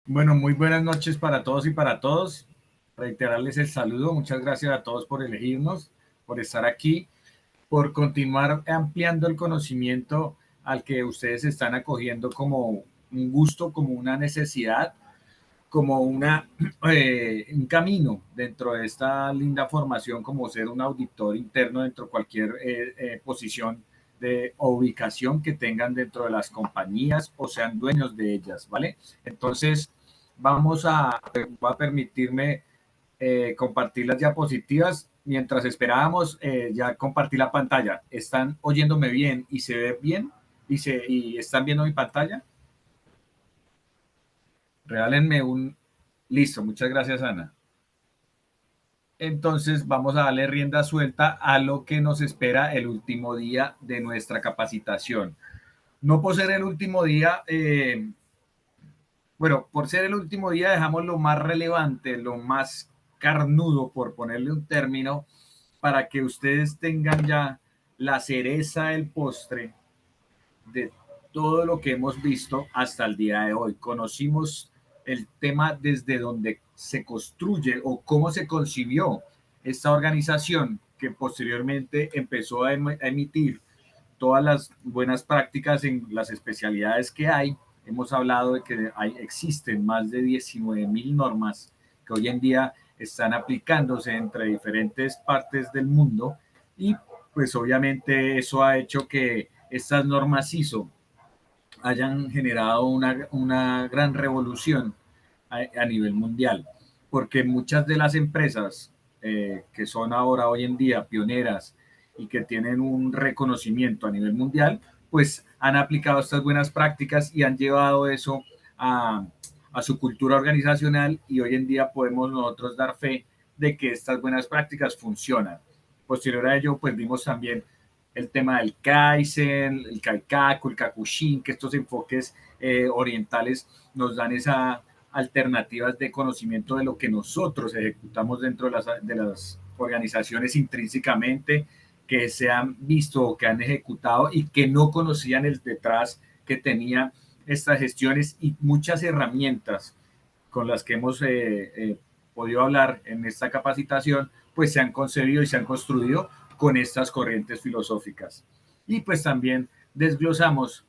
Bueno, muy buenas noches para todos y para todos. Reiterarles el saludo. Muchas gracias a todos por elegirnos, por estar aquí, por continuar ampliando el conocimiento al que ustedes están acogiendo como un gusto, como una necesidad, como un camino dentro de esta linda formación, como ser un auditor interno dentro de cualquier posición o ubicación que tengan dentro de las compañías o sean dueños de ellas, ¿vale? Entonces, voy a permitirme compartir las diapositivas. Mientras esperábamos, ya compartí la pantalla. ¿Están oyéndome bien y se ve bien? ¿Y están viendo mi pantalla? Regálenme un... Listo, muchas gracias, Ana. Entonces vamos a darle rienda suelta a lo que nos espera el último día de nuestra capacitación. No por ser el último día, bueno, por ser el último día dejamos lo más relevante, lo más carnudo, por ponerle un término, para que ustedes tengan ya la cereza del postre de todo lo que hemos visto hasta el día de hoy. Conocimos el tema desde donde se construye o cómo se concibió esta organización que posteriormente empezó a emitir todas las buenas prácticas en las especialidades que hay. Hemos hablado de que existen más de 19.000 normas que hoy en día están aplicándose entre diferentes partes del mundo y pues obviamente eso ha hecho que estas normas ISO hayan generado una gran revolución a nivel mundial, porque muchas de las empresas que son ahora, hoy en día, pioneras y que tienen un reconocimiento a nivel mundial, pues han aplicado estas buenas prácticas y han llevado eso a su cultura organizacional y hoy en día podemos nosotros dar fe de que estas buenas prácticas funcionan. Posterior a ello, pues vimos también el tema del Kaizen, el Kaikaku, el Kakushin, que estos enfoques orientales nos dan esa alternativas de conocimiento de lo que nosotros ejecutamos dentro de las organizaciones intrínsecamente, que se han visto o que han ejecutado y que no conocían el detrás que tenía estas gestiones y muchas herramientas con las que hemos podido hablar en esta capacitación, pues se han concebido y se han construido con estas corrientes filosóficas. Y pues también desglosamos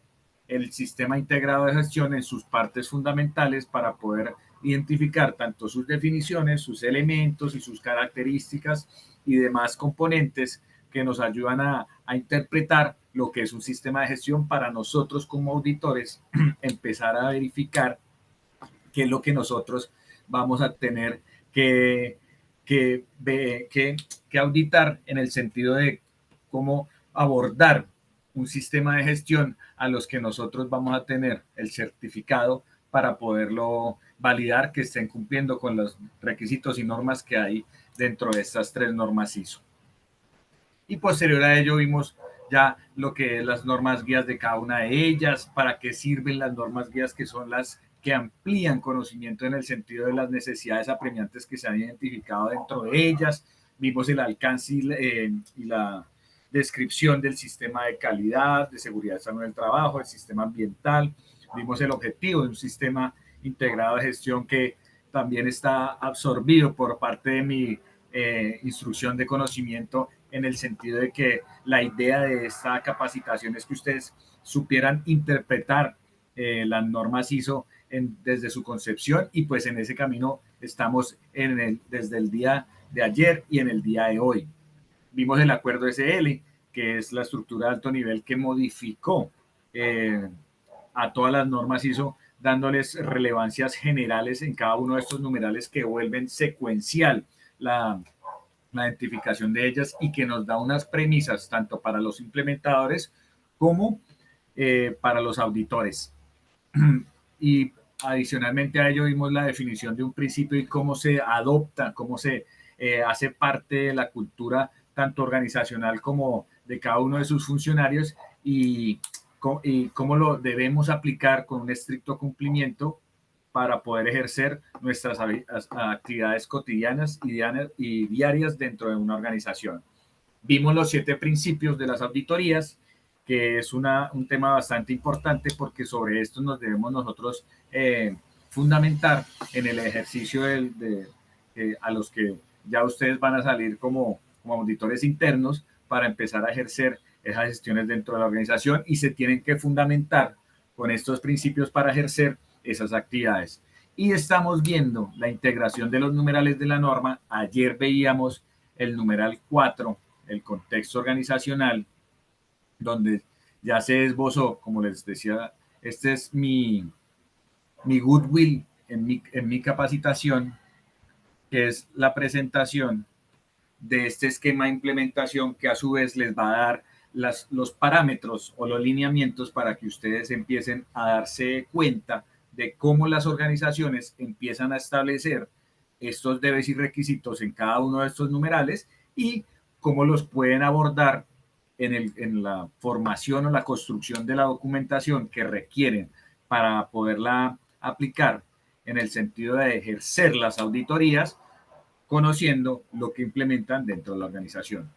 el sistema integrado de gestión en sus partes fundamentales para poder identificar tanto sus definiciones, sus elementos y sus características y demás componentes que nos ayudan a interpretar lo que es un sistema de gestión para nosotros como auditores empezar a verificar qué es lo que nosotros vamos a tener que, que, que, que auditar en el sentido de cómo abordar un sistema de gestión a los que nosotros vamos a tener el certificado para poderlo validar que estén cumpliendo con los requisitos y normas que hay dentro de estas tres normas ISO. Y posterior a ello vimos ya lo que es las normas guías de cada una de ellas, para qué sirven las normas guías, que son las que amplían conocimiento en el sentido de las necesidades apremiantes que se han identificado dentro de ellas. Vimos el alcance y la descripción del sistema de calidad, de seguridad y salud del trabajo, el sistema ambiental. Vimos el objetivo de un sistema integrado de gestión que también está absorbido por parte de mi instrucción de conocimiento, en el sentido de que la idea de esta capacitación es que ustedes supieran interpretar las normas ISO desde su concepción y pues en ese camino estamos desde el día de ayer y en el día de hoy. Vimos el acuerdo SL, que es la estructura de alto nivel que modificó a todas las normas ISO, dándoles relevancias generales en cada uno de estos numerales que vuelven secuencial la identificación de ellas y que nos da unas premisas tanto para los implementadores como para los auditores. Y adicionalmente a ello vimos la definición de un principio y cómo se adopta, cómo se hace parte de la cultura tanto organizacional como de cada uno de sus funcionarios y cómo lo debemos aplicar con un estricto cumplimiento para poder ejercer nuestras actividades cotidianas y diarias dentro de una organización. Vimos los 7 principios de las auditorías, que es un tema bastante importante porque sobre esto nos debemos nosotros fundamentar en el ejercicio a los que ya ustedes van a salir como auditores internos para empezar a ejercer esas gestiones dentro de la organización y se tienen que fundamentar con estos principios para ejercer esas actividades. Y estamos viendo la integración de los numerales de la norma. Ayer veíamos el numeral 4, el contexto organizacional, donde ya se esbozó, como les decía, este es mi goodwill en mi capacitación, que es la presentación de este esquema de implementación que a su vez les va a dar los parámetros o los lineamientos para que ustedes empiecen a darse cuenta de cómo las organizaciones empiezan a establecer estos debes y requisitos en cada uno de estos numerales y cómo los pueden abordar en la formación o la construcción de la documentación que requieren para poderla aplicar en el sentido de ejercer las auditorías, conociendo lo que implementan dentro de la organización.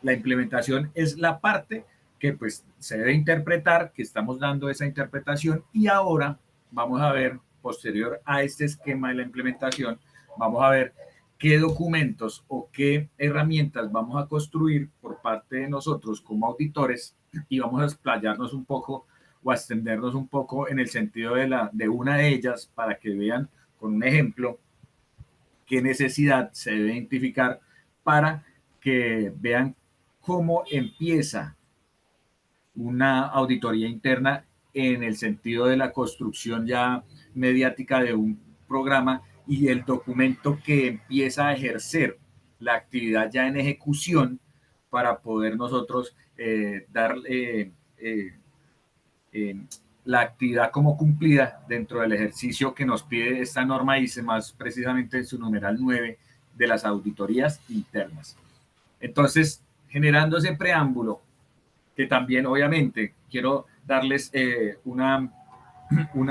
La implementación es la parte que pues se debe interpretar, que estamos dando esa interpretación y ahora vamos a ver, posterior a este esquema de la implementación, vamos a ver qué documentos o qué herramientas vamos a construir por parte de nosotros como auditores y vamos a explayarnos un poco o a extendernos un poco en el sentido de una de ellas para que vean con un ejemplo qué necesidad se debe identificar para que vean cómo empieza una auditoría interna en el sentido de la construcción ya mediática de un programa y el documento que empieza a ejercer la actividad ya en ejecución para poder nosotros dar eh, la actividad como cumplida dentro del ejercicio que nos pide esta norma ICE, más precisamente en su numeral 9 de las auditorías internas. Entonces, generando ese preámbulo, que también obviamente quiero darles una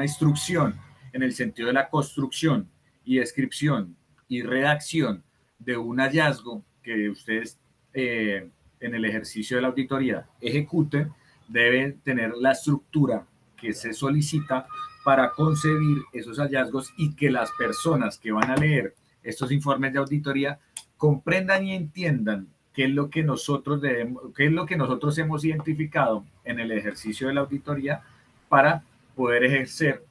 instrucción en el sentido de la construcción y descripción y redacción de un hallazgo que ustedes en el ejercicio de la auditoría ejecuten, deben tener la estructura que se solicita para concebir esos hallazgos y que las personas que van a leer estos informes de auditoría comprendan y entiendan qué es lo que nosotros debemos, qué es lo que nosotros hemos identificado en el ejercicio de la auditoría para poder ejercer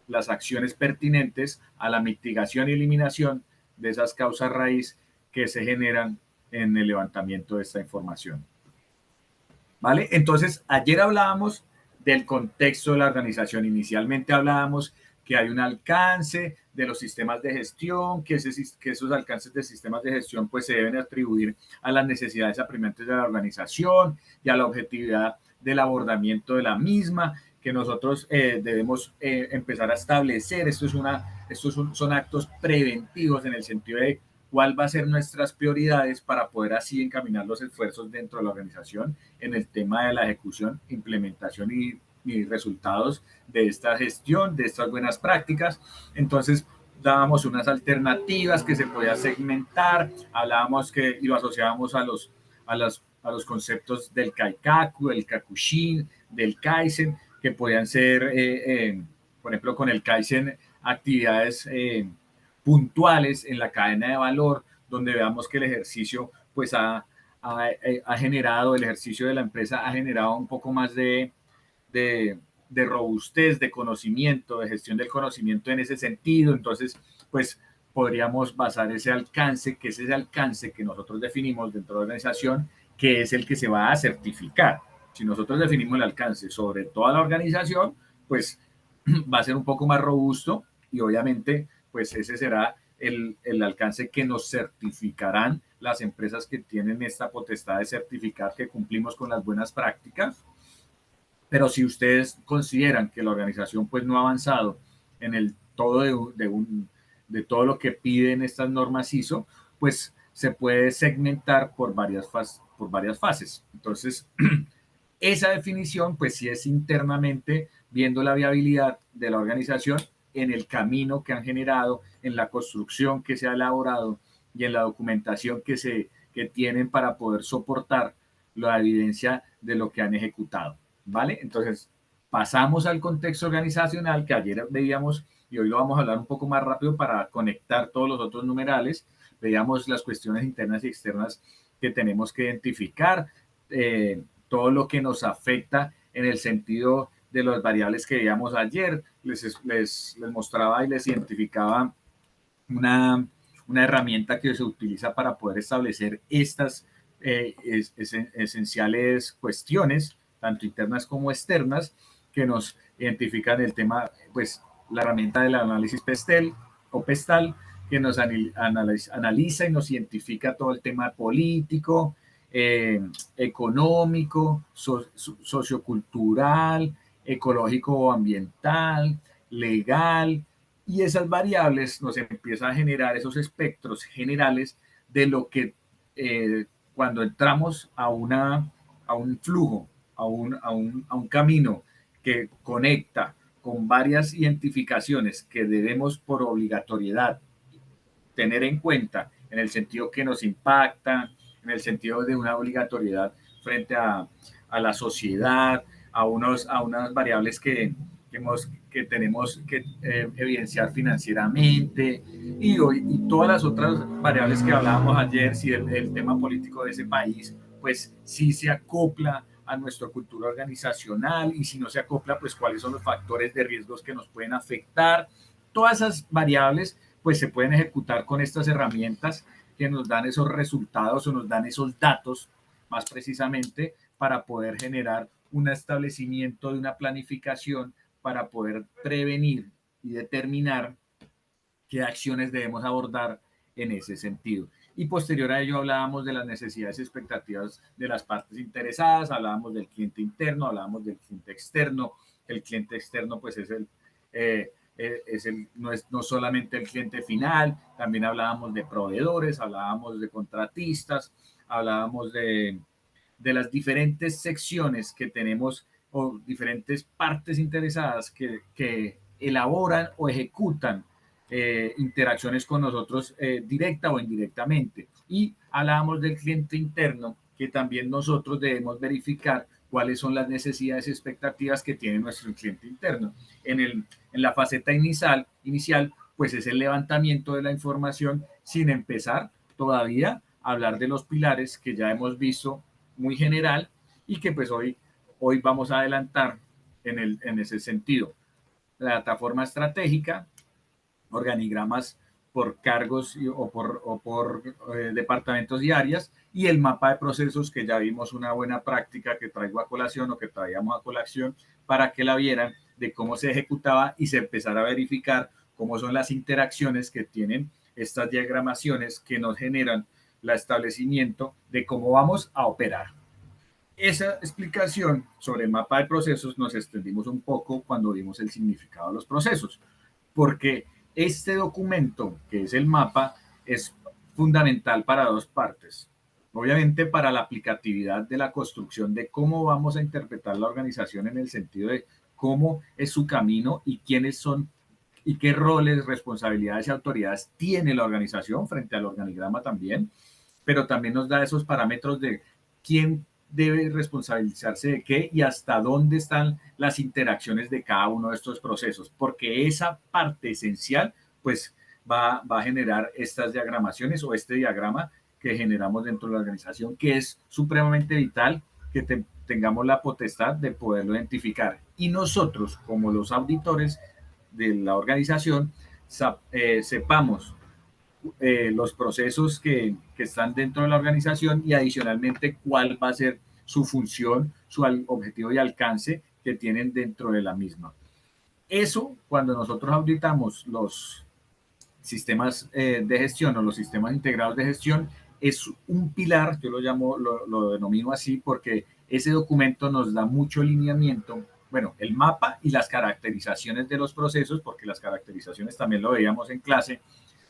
las acciones pertinentes a la mitigación y eliminación de esas causas raíz que se generan en el levantamiento de esta información. ¿Vale? Entonces, ayer hablábamos del contexto de la organización. Inicialmente hablábamos que hay un alcance de los sistemas de gestión, que esos alcances de sistemas de gestión pues se deben atribuir a las necesidades apremiantes de la organización y a la objetividad del abordamiento de la misma, que nosotros debemos empezar a establecer. Son actos preventivos en el sentido de cuál va a ser nuestras prioridades para poder así encaminar los esfuerzos dentro de la organización en el tema de la ejecución, implementación y resultados de esta gestión, de estas buenas prácticas. Entonces, dábamos unas alternativas que se podía segmentar, hablábamos que y lo asociábamos a los conceptos del Kaikaku, del Kakushin, del Kaizen, que podían ser, por ejemplo, con el Kaizen, actividades puntuales en la cadena de valor, donde veamos que el ejercicio pues ha generado, el ejercicio de la empresa ha generado un poco más de robustez, de conocimiento, de gestión del conocimiento en ese sentido. Entonces, pues podríamos basar ese alcance, que es ese alcance que nosotros definimos dentro de la organización, que es el que se va a certificar. Si nosotros definimos el alcance sobre toda la organización, pues va a ser un poco más robusto y obviamente pues ese será el alcance que nos certificarán las empresas que tienen esta potestad de certificar que cumplimos con las buenas prácticas. Pero si ustedes consideran que la organización pues no ha avanzado en el todo de todo lo que piden estas normas ISO, pues se puede segmentar por varias fases. Entonces, esa definición pues sí es internamente viendo la viabilidad de la organización en el camino que han generado, en la construcción que se ha elaborado y en la documentación que tienen para poder soportar la evidencia de lo que han ejecutado, ¿vale? Entonces, pasamos al contexto organizacional que ayer veíamos y hoy lo vamos a hablar un poco más rápido para conectar todos los otros numerales. Veíamos las cuestiones internas y externas que tenemos que identificar, todo lo que nos afecta en el sentido de las variables que veíamos ayer. Les mostraba y les identificaba una herramienta que se utiliza para poder establecer estas esenciales cuestiones, tanto internas como externas, que nos identifican el tema, pues la herramienta del análisis PESTEL o PESTAL, que nos analiza y nos identifica todo el tema político, económico, sociocultural, ecológico o ambiental, legal, y esas variables nos empiezan a generar esos espectros generales de lo que cuando entramos a un flujo, a un camino que conecta con varias identificaciones que debemos por obligatoriedad tener en cuenta en el sentido que nos impacta, en el sentido de una obligatoriedad frente a la sociedad, a unas variables que tenemos que evidenciar financieramente y todas las otras variables que hablábamos ayer, si el tema político de ese país, pues sí se acopla a nuestra cultura organizacional y si no se acopla, pues cuáles son los factores de riesgos que nos pueden afectar. Todas esas variables pues se pueden ejecutar con estas herramientas que nos dan esos resultados o nos dan esos datos más precisamente para poder generar un establecimiento de una planificación para poder prevenir y determinar qué acciones debemos abordar en ese sentido. Y posterior a ello hablábamos de las necesidades y expectativas de las partes interesadas, hablábamos del cliente interno, hablábamos del cliente externo. El cliente externo pues no solamente el cliente final, también hablábamos de proveedores, hablábamos de contratistas, hablábamos de las diferentes secciones que tenemos o diferentes partes interesadas que elaboran o ejecutan interacciones con nosotros directa o indirectamente. Y hablábamos del cliente interno, que también nosotros debemos verificar cuáles son las necesidades y expectativas que tiene nuestro cliente interno. En la faceta inicial, pues es el levantamiento de la información sin empezar todavía a hablar de los pilares que ya hemos visto muy general y que pues hoy vamos a adelantar en ese sentido. La plataforma estratégica, organigramas por cargos o por departamentos y áreas, y el mapa de procesos, que ya vimos una buena práctica que traigo a colación o que traíamos a colación para que la vieran de cómo se ejecutaba y se empezara a verificar cómo son las interacciones que tienen estas diagramaciones que nos generan el establecimiento de cómo vamos a operar. Esa explicación sobre el mapa de procesos nos extendimos un poco cuando vimos el significado de los procesos, porque este documento, que es el mapa, es fundamental para dos partes. Obviamente para la aplicatividad de la construcción de cómo vamos a interpretar la organización en el sentido de cómo es su camino y quiénes son y qué roles, responsabilidades y autoridades tiene la organización frente al organigrama también, pero también nos da esos parámetros de quién debe responsabilizarse de qué y hasta dónde están las interacciones de cada uno de estos procesos, porque esa parte esencial pues va a generar estas diagramaciones o este diagrama que generamos dentro de la organización, que es supremamente vital que tengamos la potestad de poderlo identificar. Y nosotros, como los auditores de la organización, sepamos los procesos que están dentro de la organización y adicionalmente cuál va a ser su función, su objetivo y alcance que tienen dentro de la misma. Eso, cuando nosotros auditamos los sistemas de gestión o los sistemas integrados de gestión, es un pilar, yo lo llamo, lo denomino así, porque ese documento nos da mucho lineamiento, bueno, el mapa y las caracterizaciones de los procesos, porque las caracterizaciones también lo veíamos en clase,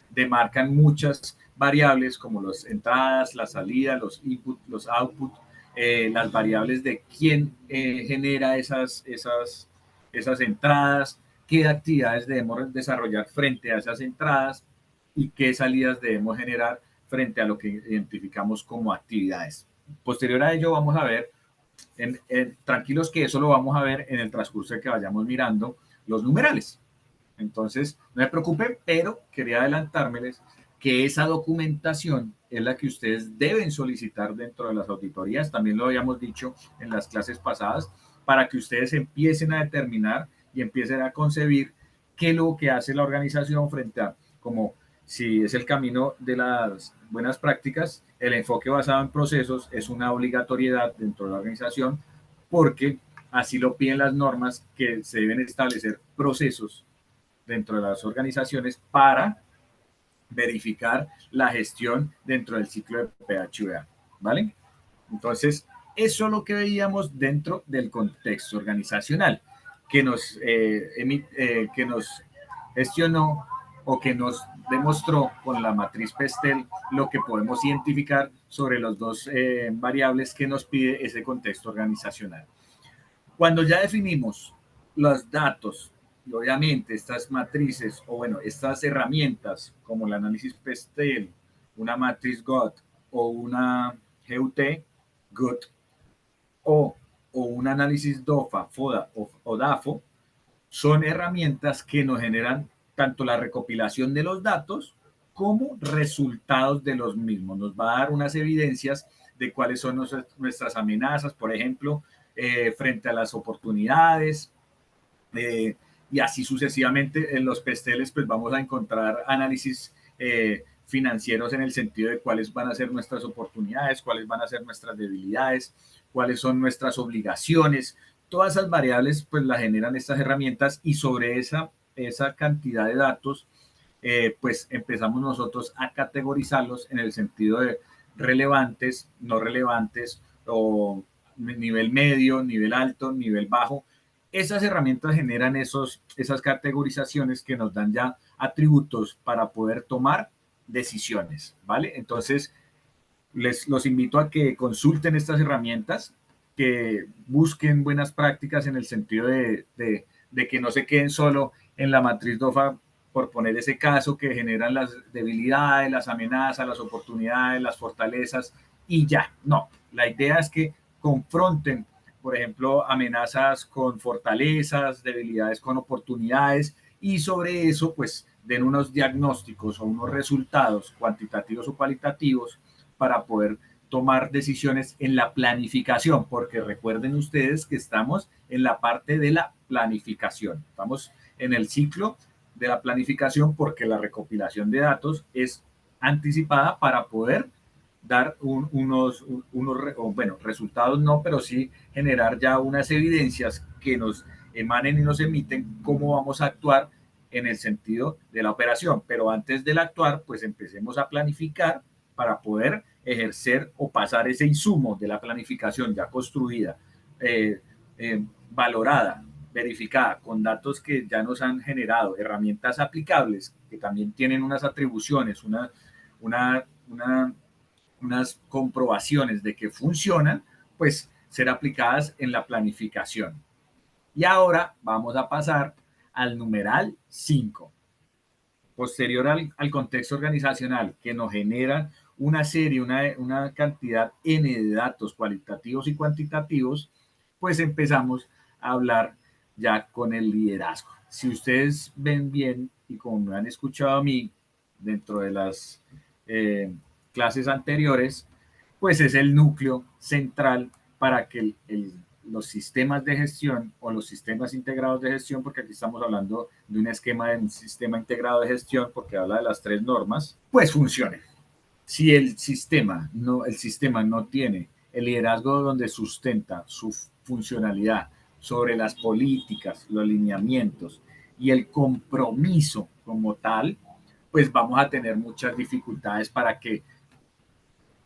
demarcan muchas variables como las entradas, las salidas, los input, los output, las variables de quién genera esas entradas, qué actividades debemos desarrollar frente a esas entradas y qué salidas debemos generar frente a lo que identificamos como actividades. Posterior a ello vamos a ver, tranquilos que eso lo vamos a ver en el transcurso de que vayamos mirando los numerales. Entonces, no se preocupen, pero quería adelantármeles que esa documentación es la que ustedes deben solicitar dentro de las auditorías, también lo habíamos dicho en las clases pasadas, para que ustedes empiecen a determinar y empiecen a concebir qué es lo que hace la organización frente a, como si es el camino de las buenas prácticas, el enfoque basado en procesos es una obligatoriedad dentro de la organización, porque así lo piden las normas, que se deben establecer procesos dentro de las organizaciones para verificar la gestión dentro del ciclo de PHVA, ¿vale? Entonces, eso es lo que veíamos dentro del contexto organizacional, que nos gestionó o que nos demostró con la matriz Pestel lo que podemos identificar sobre los dos variables que nos pide ese contexto organizacional. Cuando ya definimos los datos, y obviamente estas matrices, o bueno, estas herramientas como el análisis Pestel, una matriz GOT o una GUT, GUT, o un análisis DOFA, FODA o DAFO, son herramientas que nos generan tanto la recopilación de los datos como resultados de los mismos. Nos va a dar unas evidencias de cuáles son nuestras amenazas, por ejemplo, frente a las oportunidades, y así sucesivamente. En los PESTELES pues vamos a encontrar análisis financieros en el sentido de cuáles van a ser nuestras oportunidades, cuáles van a ser nuestras debilidades, cuáles son nuestras obligaciones. Todas esas variables pues las generan estas herramientas, y sobre esa cantidad de datos pues empezamos nosotros a categorizarlos en el sentido de relevantes, no relevantes, o nivel medio, nivel alto, nivel bajo. Esas herramientas generan esas categorizaciones que nos dan ya atributos para poder tomar decisiones, ¿vale? Entonces, los invito a que consulten estas herramientas, que busquen buenas prácticas en el sentido de que no se queden solo en la matriz DOFA, por poner ese caso, que generan las debilidades, las amenazas, las oportunidades, las fortalezas, y ya. No, la idea es que confronten, por ejemplo, amenazas con fortalezas, debilidades con oportunidades, y sobre eso, pues, den unos diagnósticos o unos resultados cuantitativos o cualitativos para poder tomar decisiones en la planificación, porque recuerden ustedes que estamos en la parte de la planificación, estamos en el ciclo de la planificación, porque la recopilación de datos es anticipada para poder dar bueno, resultados no, pero sí generar ya unas evidencias que nos emanen y nos emiten cómo vamos a actuar en el sentido de la operación. Pero antes del actuar, pues empecemos a planificar para poder ejercer o pasar ese insumo de la planificación ya construida, valorada, verificada, con datos que ya nos han generado, herramientas aplicables que también tienen unas atribuciones, unas comprobaciones de que funcionan, pues ser aplicadas en la planificación. Y ahora vamos a pasar al numeral 5. Posterior al contexto organizacional, que nos genera una serie, una cantidad N de datos cualitativos y cuantitativos, pues empezamos a hablar ya con el liderazgo. Si ustedes ven bien, y como me han escuchado a mí dentro de las clases anteriores, pues es el núcleo central para que los sistemas de gestión o los sistemas integrados de gestión, porque aquí estamos hablando de un esquema de un sistema integrado de gestión, porque habla de las 3 normas, pues funcione. Si el sistema no tiene el liderazgo donde sustenta su funcionalidad sobre las políticas, los lineamientos y el compromiso como tal, pues vamos a tener muchas dificultades para que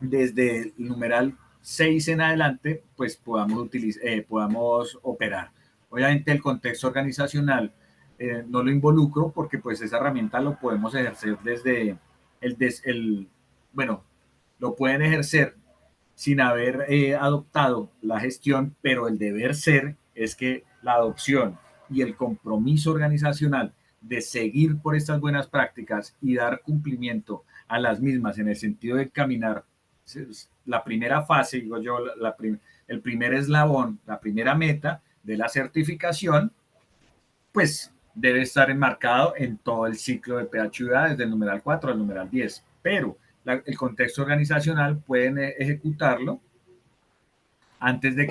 desde el numeral 6 en adelante, pues podamos operar. Obviamente el contexto organizacional no lo involucro, porque pues esa herramienta lo podemos ejercer desde bueno, lo pueden ejercer sin haber adoptado la gestión, pero el deber ser es que la adopción y el compromiso organizacional de seguir por estas buenas prácticas y dar cumplimiento a las mismas en el sentido de caminar la primera fase, digo yo, el primer eslabón, la primera meta de la certificación, pues debe estar enmarcado en todo el ciclo de PHUA desde el numeral 4 al numeral 10, pero el contexto organizacional pueden ejecutarlo antes de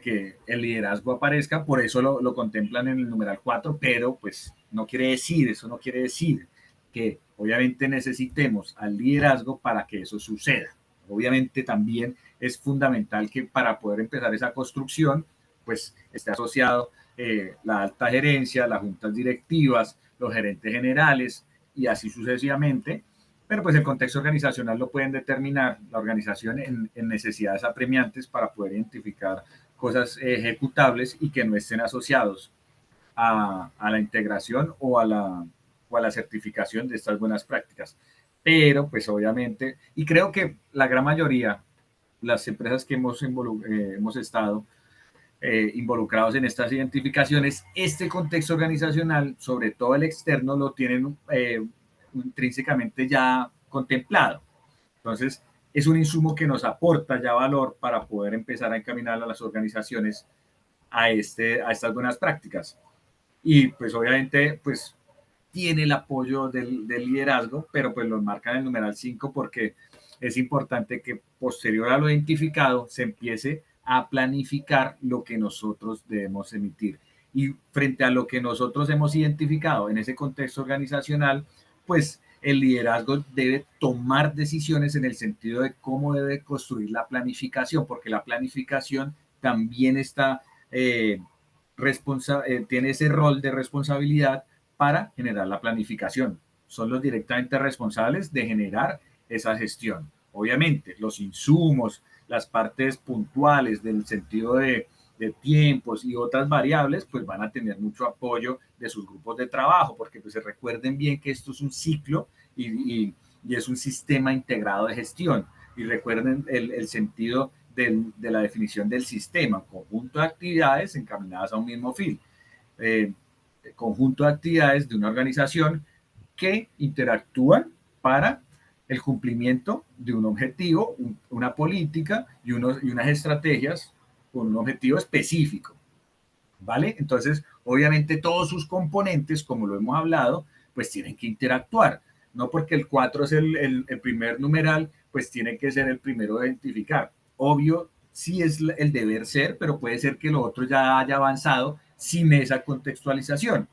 que el liderazgo aparezca, por eso lo contemplan en el numeral 4, pero pues no quiere decir, eso no quiere decir que obviamente necesitemos al liderazgo para que eso suceda. Obviamente también es fundamental que para poder empezar esa construcción, pues esté asociado la alta gerencia, las juntas directivas, los gerentes generales y así sucesivamente, pero pues el contexto organizacional lo pueden determinar la organización en necesidades apremiantes para poder identificar cosas ejecutables y que no estén asociados a la integración o a la certificación de estas buenas prácticas. Pero pues obviamente, y creo que la gran mayoría, las empresas que hemos estado involucrados en estas identificaciones, este contexto organizacional, sobre todo el externo, lo tienen intrínsecamente ya contemplado. Entonces, es un insumo que nos aporta ya valor para poder empezar a encaminar a las organizaciones a estas buenas prácticas. Y pues obviamente, pues tiene el apoyo del liderazgo, pero pues lo marcan en el numeral 5 porque es importante que posterior a lo identificado se empiece a planificar lo que nosotros debemos emitir. Y frente a lo que nosotros hemos identificado en ese contexto organizacional, pues el liderazgo debe tomar decisiones en el sentido de cómo debe construir la planificación, porque la planificación también está, tiene ese rol de responsabilidad para generar la planificación. Son los directamente responsables de generar esa gestión. Obviamente, los insumos, las partes puntuales del sentido de tiempos y otras variables, pues van a tener mucho apoyo de sus grupos de trabajo, porque pues se recuerden bien que esto es un ciclo y es un sistema integrado de gestión. Y recuerden el sentido de la definición del sistema, conjunto de actividades encaminadas a un mismo fin. Eh, Conjunto de actividades de una organización que interactúan para el cumplimiento de un objetivo, una política y unas estrategias con un objetivo específico. ¿Vale? Entonces, obviamente todos sus componentes, como lo hemos hablado, pues tienen que interactuar. No porque el 4 es el primer numeral, pues tiene que ser el primero de identificar. Obvio, sí es el deber ser, pero puede ser que lo otro ya haya avanzado sin esa contextualización.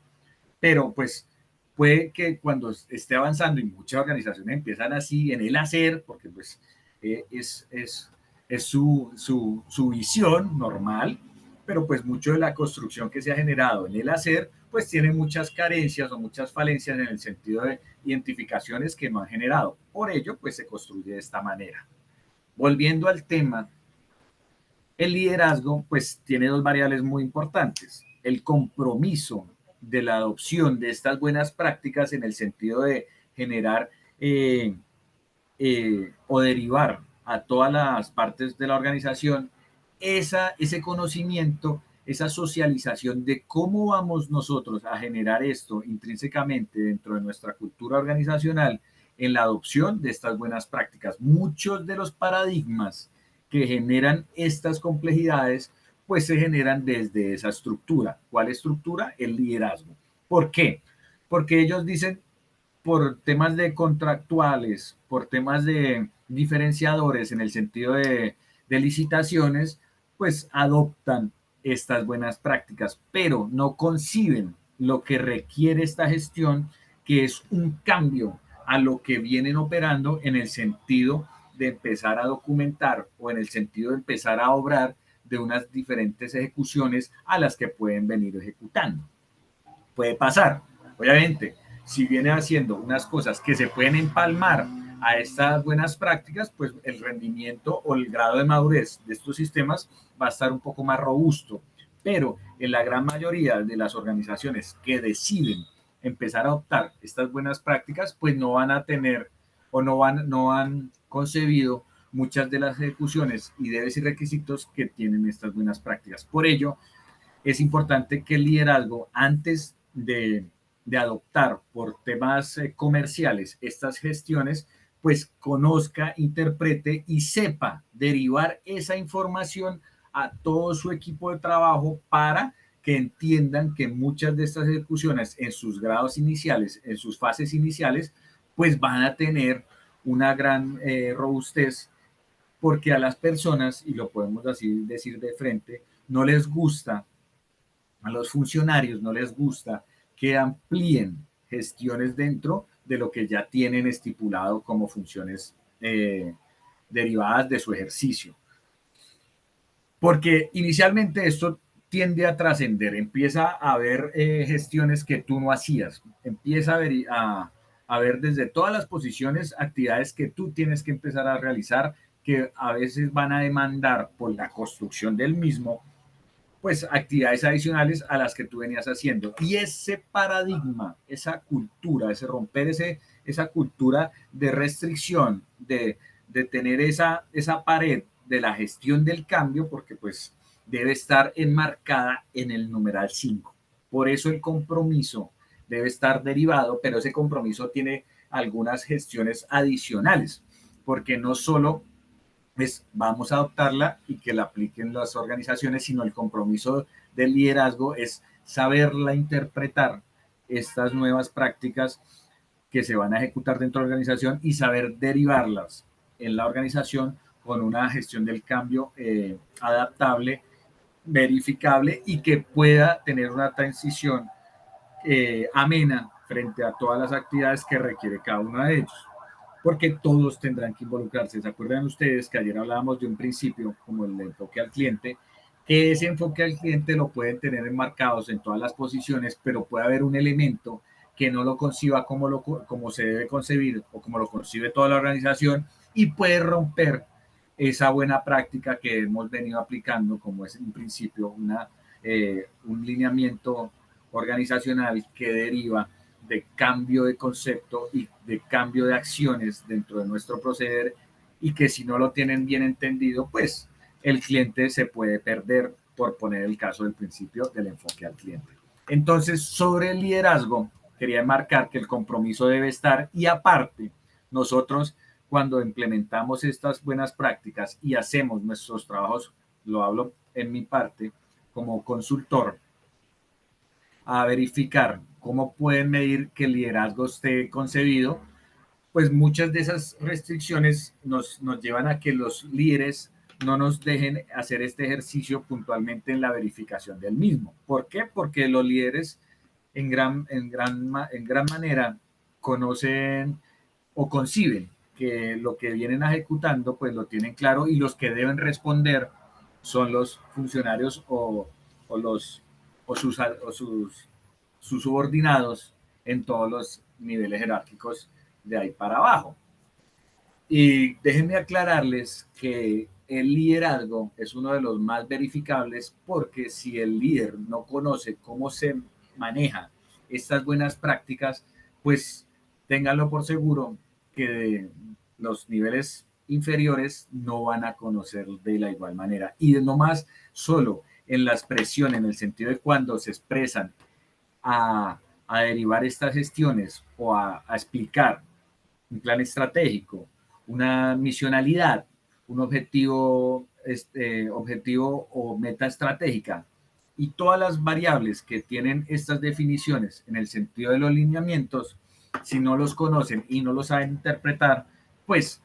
Pero pues puede que cuando esté avanzando y muchas organizaciones empiezan así en el hacer, porque pues es su visión normal, pero pues mucho de la construcción que se ha generado en el hacer, pues tiene muchas carencias o muchas falencias en el sentido de identificaciones que no han generado. Por ello, pues se construye de esta manera. Volviendo al tema, el liderazgo pues tiene dos variables muy importantes. El compromiso de la adopción de estas buenas prácticas en el sentido de generar o derivar a todas las partes de la organización ese conocimiento, esa socialización de cómo vamos nosotros a generar esto intrínsecamente dentro de nuestra cultura organizacional en la adopción de estas buenas prácticas. Muchos de los paradigmas que generan estas complejidades, pues se generan desde esa estructura. ¿Cuál estructura? El liderazgo. ¿Por qué? Porque ellos dicen, por temas de contractuales, por temas de diferenciadores en el sentido de licitaciones, pues adoptan estas buenas prácticas, pero no conciben lo que requiere esta gestión, que es un cambio a lo que vienen operando en el sentido de empezar a documentar o en el sentido de empezar a obrar de unas diferentes ejecuciones a las que pueden venir ejecutando. Puede pasar, obviamente, si viene haciendo unas cosas que se pueden empalmar a estas buenas prácticas, pues el rendimiento o el grado de madurez de estos sistemas va a estar un poco más robusto. Pero en la gran mayoría de las organizaciones que deciden empezar a adoptar estas buenas prácticas, pues no van a tener o no han concebido muchas de las ejecuciones y deberes y requisitos que tienen estas buenas prácticas. Por ello, es importante que el liderazgo, antes de adoptar por temas comerciales estas gestiones, pues conozca, interprete y sepa derivar esa información a todo su equipo de trabajo para que entiendan que muchas de estas ejecuciones en sus grados iniciales, en sus fases iniciales, pues van a tener una gran robustez, porque a las personas, y lo podemos así decir de frente, no les gusta, a los funcionarios no les gusta que amplíen gestiones dentro de lo que ya tienen estipulado como funciones derivadas de su ejercicio. Porque inicialmente esto tiende a trascender, empieza a haber gestiones que tú no hacías, empieza a ver desde todas las posiciones actividades que tú tienes que empezar a realizar, que a veces van a demandar por la construcción del mismo, pues actividades adicionales a las que tú venías haciendo. Y ese paradigma, esa cultura, ese romper esa cultura de restricción, de tener esa pared de la gestión del cambio, porque pues debe estar enmarcada en el numeral 5. Por eso el compromiso debe estar derivado, pero ese compromiso tiene algunas gestiones adicionales, porque no solo es vamos a adoptarla y que la apliquen las organizaciones, sino el compromiso del liderazgo es saberla interpretar, estas nuevas prácticas que se van a ejecutar dentro de la organización, y saber derivarlas en la organización con una gestión del cambio adaptable, verificable y que pueda tener una transición amena frente a todas las actividades que requiere cada uno de ellos, porque todos tendrán que involucrarse. ¿Se acuerdan ustedes que ayer hablábamos de un principio como el enfoque al cliente? Que ese enfoque al cliente lo pueden tener enmarcados en todas las posiciones, pero puede haber un elemento que no lo conciba como se debe concebir o como lo concibe toda la organización, y puede romper esa buena práctica que hemos venido aplicando, como es en principio un lineamiento organizacional que deriva de cambio de concepto y de cambio de acciones dentro de nuestro proceder, y que si no lo tienen bien entendido, pues el cliente se puede perder, por poner el caso del principio del enfoque al cliente. Entonces, sobre el liderazgo, quería marcar que el compromiso debe estar, y aparte, nosotros cuando implementamos estas buenas prácticas y hacemos nuestros trabajos, lo hablo en mi parte como consultor, a verificar cómo pueden medir que el liderazgo esté concebido, pues muchas de esas restricciones nos llevan a que los líderes no nos dejen hacer este ejercicio puntualmente en la verificación del mismo. ¿Por qué? Porque los líderes en gran manera conocen o conciben que lo que vienen ejecutando, pues lo tienen claro, y los que deben responder son los funcionarios o los, sus subordinados en todos los niveles jerárquicos de ahí para abajo. Y déjenme aclararles que el liderazgo es uno de los más verificables, porque si el líder no conoce cómo se maneja estas buenas prácticas, pues ténganlo por seguro que los niveles inferiores no van a conocer de la igual manera. Y no más solo en la expresión, en el sentido de cuando se expresan a derivar estas gestiones o a explicar un plan estratégico, una misionalidad, un objetivo o meta estratégica, y todas las variables que tienen estas definiciones en el sentido de los lineamientos, si no los conocen y no los saben interpretar, pues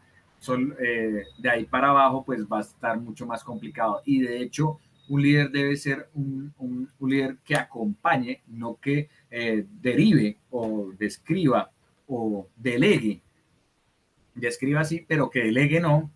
de ahí para abajo pues va a estar mucho más complicado. Y de hecho, un líder debe ser un líder que acompañe, no que derive o describa o delegue. Describa así, pero que delegue no,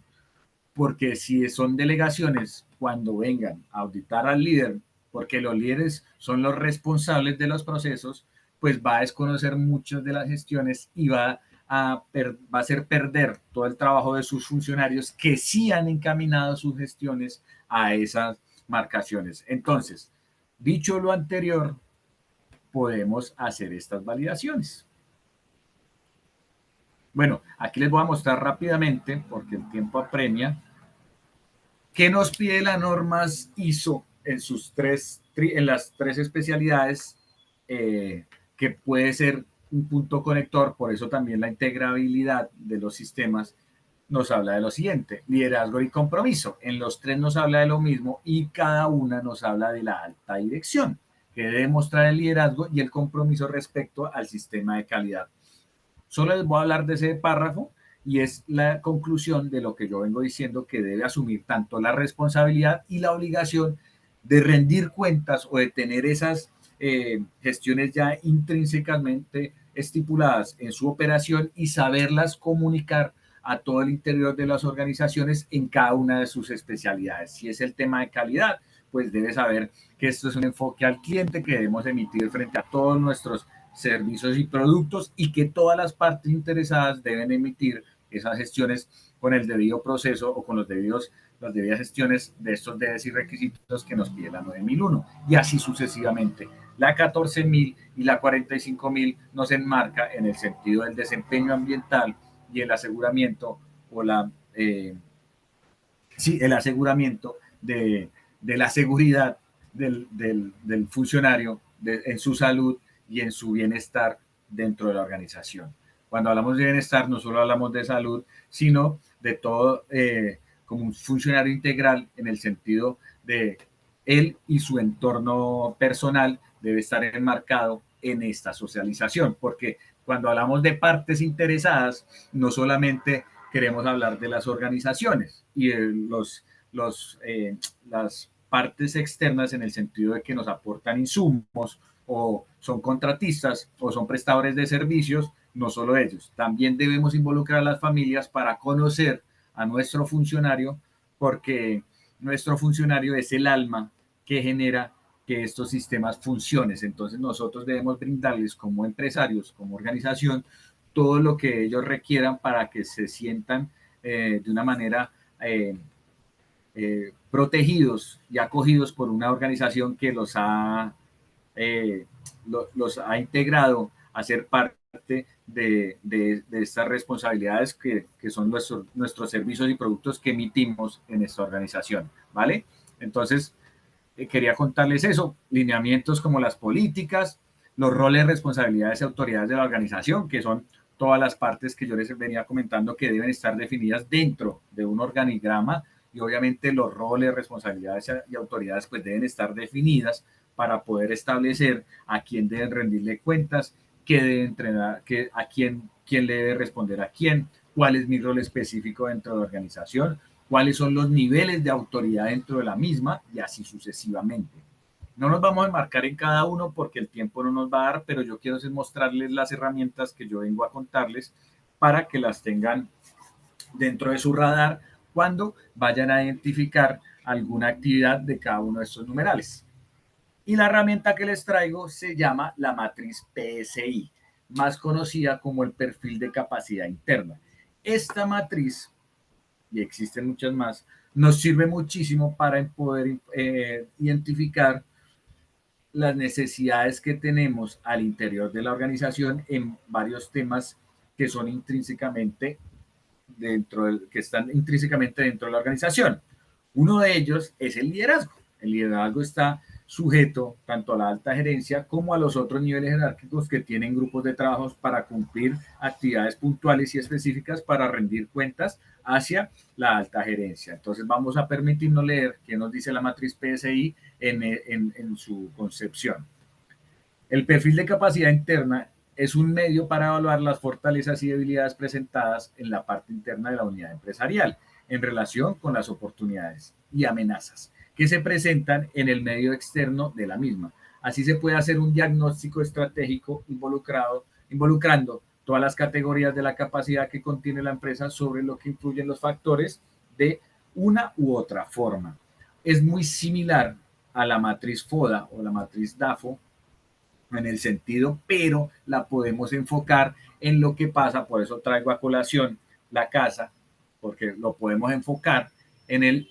porque si son delegaciones, cuando vengan a auditar al líder, porque los líderes son los responsables de los procesos, pues va a desconocer muchas de las gestiones y va a hacer perder todo el trabajo de sus funcionarios que sí han encaminado sus gestiones a esas marcaciones. Entonces, dicho lo anterior, podemos hacer estas validaciones. Bueno, aquí les voy a mostrar rápidamente, porque el tiempo apremia, qué nos pide la normas ISO en las tres especialidades que puede ser un punto conector. Por eso también la integrabilidad de los sistemas nos habla de lo siguiente: liderazgo y compromiso. En los tres nos habla de lo mismo y cada una nos habla de la alta dirección, que debe mostrar el liderazgo y el compromiso respecto al sistema de calidad. Solo les voy a hablar de ese párrafo y es la conclusión de lo que yo vengo diciendo, que debe asumir tanto la responsabilidad y la obligación de rendir cuentas o de tener esas gestiones ya intrínsecamente estipuladas en su operación y saberlas comunicar a todo el interior de las organizaciones en cada una de sus especialidades. Si es el tema de calidad, pues debe saber que esto es un enfoque al cliente que debemos emitir frente a todos nuestros servicios y productos, y que todas las partes interesadas deben emitir esas gestiones con el debido proceso o con las debidas gestiones de estos debes y requisitos que nos pide la 9001, y así sucesivamente. La 14.000 y la 45.000 nos enmarca en el sentido del desempeño ambiental y el aseguramiento o el aseguramiento de la seguridad del funcionario en su salud y en su bienestar dentro de la organización. Cuando hablamos de bienestar, no solo hablamos de salud, sino de todo como un funcionario integral, en el sentido de él y su entorno personal debe estar enmarcado en esta socialización, porque cuando hablamos de partes interesadas, no solamente queremos hablar de las organizaciones y de las partes externas, en el sentido de que nos aportan insumos o son contratistas o son prestadores de servicios. No solo ellos, también debemos involucrar a las familias para conocer a nuestro funcionario, porque nuestro funcionario es el alma que genera que estos sistemas funcionen. Entonces nosotros debemos brindarles como empresarios, como organización, todo lo que ellos requieran para que se sientan de una manera protegidos y acogidos por una organización que eh, los ha integrado a ser parte de estas responsabilidades que son nuestros servicios y productos que emitimos en esta organización, ¿vale? Entonces, quería contarles eso: lineamientos como las políticas, los roles, responsabilidades y autoridades de la organización, que son todas las partes que yo les venía comentando que deben estar definidas dentro de un organigrama, y obviamente los roles, responsabilidades y autoridades pues deben estar definidas para poder establecer a quién deben rendirle cuentas, qué debe entrenar, quién le debe responder a quién, cuál es mi rol específico dentro de la organización, cuáles son los niveles de autoridad dentro de la misma, y así sucesivamente. No nos vamos a enmarcar en cada uno porque el tiempo no nos va a dar, pero yo quiero mostrarles las herramientas que yo vengo a contarles para que las tengan dentro de su radar cuando vayan a identificar alguna actividad de cada uno de estos numerales. Y la herramienta que les traigo se llama la matriz PSI, más conocida como el perfil de capacidad interna. Esta matriz, y existen muchas más, nos sirve muchísimo para poder identificar las necesidades que tenemos al interior de la organización en varios temas que son intrínsecamente que están intrínsecamente dentro de la organización. Uno de ellos es el liderazgo. El liderazgo está sujeto tanto a la alta gerencia como a los otros niveles jerárquicos que tienen grupos de trabajos para cumplir actividades puntuales y específicas para rendir cuentas hacia la alta gerencia. Entonces vamos a permitirnos leer qué nos dice la matriz PSI en su concepción. El perfil de capacidad interna es un medio para evaluar las fortalezas y debilidades presentadas en la parte interna de la unidad empresarial en relación con las oportunidades y amenazas que se presentan en el medio externo de la misma. Así se puede hacer un diagnóstico estratégico involucrando todas las categorías de la capacidad que contiene la empresa sobre lo que influyen los factores de una u otra forma. Es muy similar a la matriz FODA o la matriz DAFO en el sentido, pero la podemos enfocar en lo que pasa. Por eso traigo a colación la casa, porque lo podemos enfocar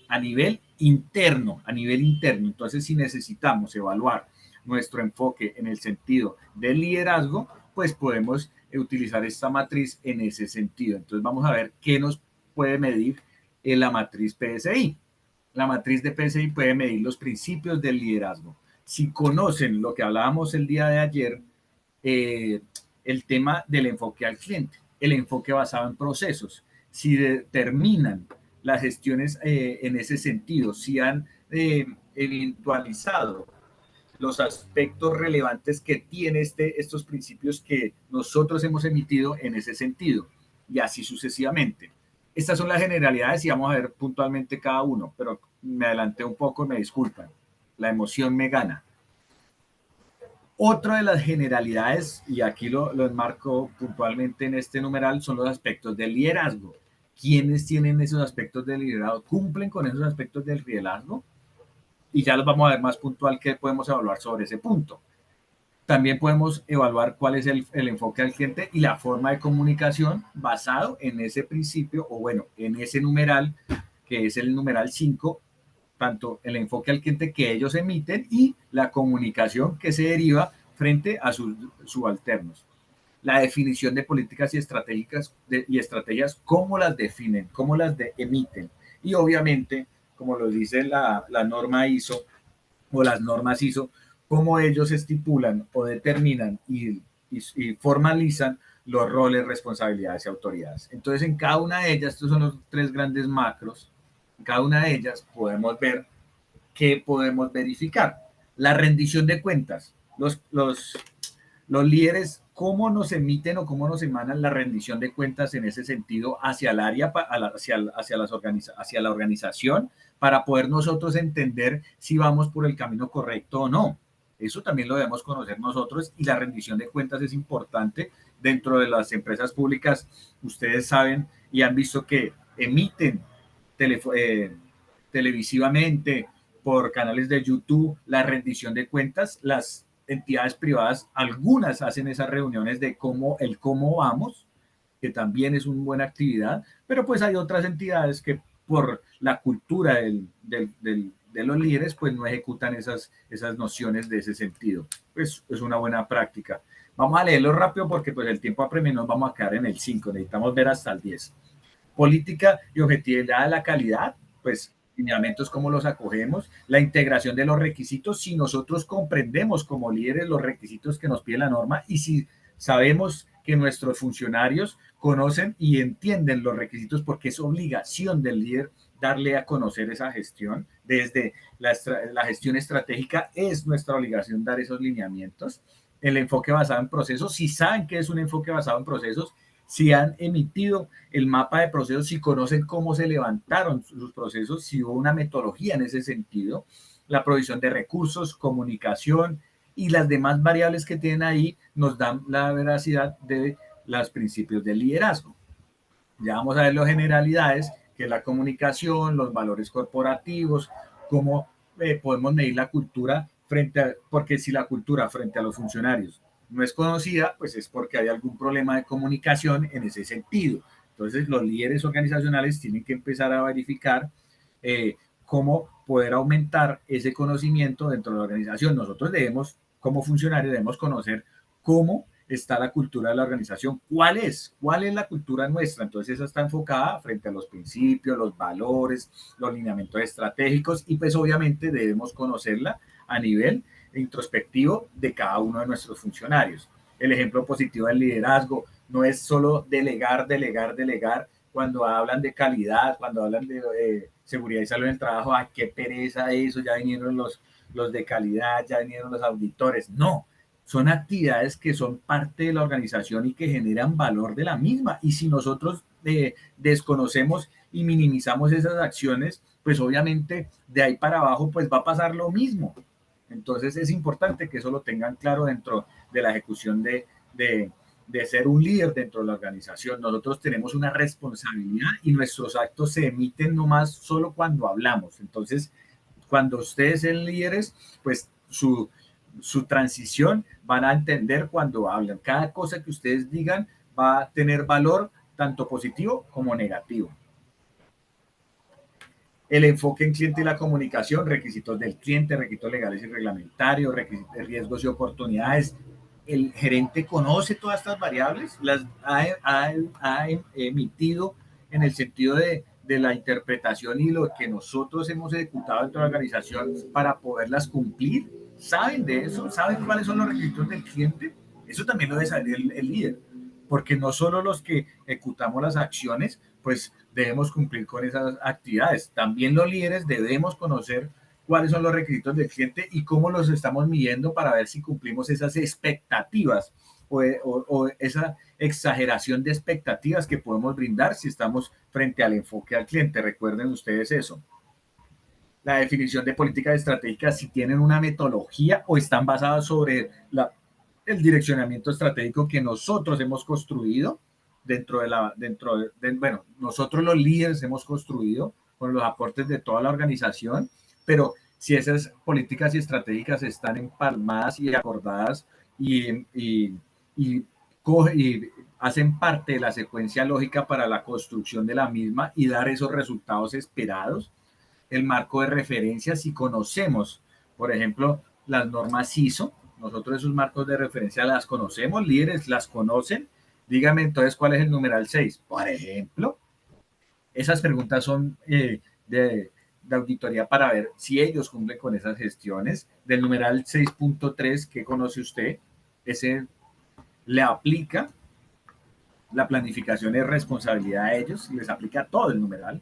a nivel interno, a nivel interno. Entonces, si necesitamos evaluar nuestro enfoque en el sentido del liderazgo, pues podemos utilizar esta matriz en ese sentido. Entonces, vamos a ver qué nos puede medir en la matriz PSI. La matriz de PSI puede medir los principios del liderazgo. Si conocen lo que hablábamos el día de ayer, el tema del enfoque al cliente, el enfoque basado en procesos. Si determinan las gestiones en ese sentido, si han eventualizado los aspectos relevantes que tiene estos principios que nosotros hemos emitido en ese sentido, y así sucesivamente. Estas son las generalidades y vamos a ver puntualmente cada uno, pero me adelanté un poco, me disculpan. La emoción me gana. Otra de las generalidades, y aquí lo enmarco puntualmente en este numeral, son los aspectos del liderazgo. ¿Quiénes tienen esos aspectos del liderazgo? ¿Cumplen con esos aspectos del liderazgo? Y ya los vamos a ver más puntual que podemos evaluar sobre ese punto. También podemos evaluar cuál es el enfoque al cliente y la forma de comunicación basado en ese principio, o bueno, en ese numeral, que es el numeral 5, tanto el enfoque al cliente que ellos emiten y la comunicación que se deriva frente a sus subalternos. La definición de políticas y estrategias, cómo las definen, cómo las emiten. Y obviamente, como lo dice la norma ISO o las normas ISO, cómo ellos estipulan o determinan y formalizan los roles, responsabilidades y autoridades. Entonces, en cada una de ellas, estos son los tres grandes macros, en cada una de ellas podemos ver qué podemos verificar. La rendición de cuentas. Los líderes, cómo nos emiten o cómo nos emanan la rendición de cuentas en ese sentido hacia el área, hacia la organización, para poder nosotros entender si vamos por el camino correcto o no. Eso también lo debemos conocer nosotros y la rendición de cuentas es importante dentro de las empresas públicas. Ustedes saben y han visto que emiten televisivamente por canales de YouTube la rendición de cuentas. Las entidades privadas, algunas hacen esas reuniones de cómo vamos, que también es una buena actividad, pero pues hay otras entidades que por la cultura de los líderes, pues no ejecutan esas nociones de ese sentido. Pues es una buena práctica. Vamos a leerlo rápido porque pues el tiempo apremia, nos vamos a quedar en el 5, necesitamos ver hasta el 10. Política y objetividad de la calidad, pues lineamientos cómo los acogemos, la integración de los requisitos, si nosotros comprendemos como líderes los requisitos que nos pide la norma y si sabemos que nuestros funcionarios conocen y entienden los requisitos porque es obligación del líder darle a conocer esa gestión. Desde la gestión estratégica es nuestra obligación dar esos lineamientos. El enfoque basado en procesos, si saben que es un enfoque basado en procesos, si han emitido el mapa de procesos, si conocen cómo se levantaron sus procesos, si hubo una metodología en ese sentido, la provisión de recursos, comunicación y las demás variables que tienen ahí nos dan la veracidad de los principios del liderazgo. Ya vamos a ver las generalidades, que es la comunicación, los valores corporativos, cómo podemos medir la cultura porque si la cultura frente a los funcionarios no es conocida, pues es porque hay algún problema de comunicación en ese sentido. Entonces, los líderes organizacionales tienen que empezar a verificar cómo poder aumentar ese conocimiento dentro de la organización. Nosotros debemos, como funcionarios, debemos conocer cómo está la cultura de la organización. ¿Cuál es? ¿Cuál es la cultura nuestra? Entonces, esa está enfocada frente a los principios, los valores, los lineamientos estratégicos y pues obviamente debemos conocerla a nivel introspectivo de cada uno de nuestros funcionarios. El ejemplo positivo del liderazgo no es solo delegar, delegar, delegar. Cuando hablan de calidad, cuando hablan de seguridad y salud en el trabajo, ¡ay, qué pereza eso! Ya vinieron los de calidad, ya vinieron los auditores. No, son actividades que son parte de la organización y que generan valor de la misma. Y si nosotros desconocemos y minimizamos esas acciones, pues obviamente de ahí para abajo pues va a pasar lo mismo. Entonces es importante que eso lo tengan claro dentro de la ejecución de ser un líder dentro de la organización. Nosotros tenemos una responsabilidad y nuestros actos se emiten nomás solo cuando hablamos. Entonces, cuando ustedes sean líderes, pues su transición van a entender cuando hablan. Cada cosa que ustedes digan va a tener valor tanto positivo como negativo. El enfoque en cliente y la comunicación, requisitos del cliente, requisitos legales y reglamentarios, requisitos de riesgos y oportunidades. El gerente conoce todas estas variables, las ha emitido en el sentido de la interpretación y lo que nosotros hemos ejecutado dentro de la organización para poderlas cumplir. ¿Saben de eso? ¿Saben cuáles son los requisitos del cliente? Eso también lo debe saber el líder, porque no solo los que ejecutamos las acciones, pues debemos cumplir con esas actividades. También los líderes debemos conocer cuáles son los requisitos del cliente y cómo los estamos midiendo para ver si cumplimos esas expectativas o esa exageración de expectativas que podemos brindar si estamos frente al enfoque al cliente. Recuerden ustedes eso. La definición de políticas estratégicas, si tienen una metodología o están basadas sobre el direccionamiento estratégico que nosotros hemos construido bueno, nosotros los líderes hemos construido con los aportes de toda la organización, pero si esas políticas y estratégicas están empalmadas y acordadas y, y hacen parte de la secuencia lógica para la construcción de la misma y dar esos resultados esperados, el marco de referencia, si conocemos, por ejemplo, las normas ISO, nosotros esos marcos de referencia las conocemos, líderes las conocen, dígame entonces cuál es el numeral 6, por ejemplo. Esas preguntas son de auditoría para ver si ellos cumplen con esas gestiones. Del numeral 6.3, ¿qué conoce usted? Ese le aplica la planificación es responsabilidad a ellos, les aplica todo el numeral.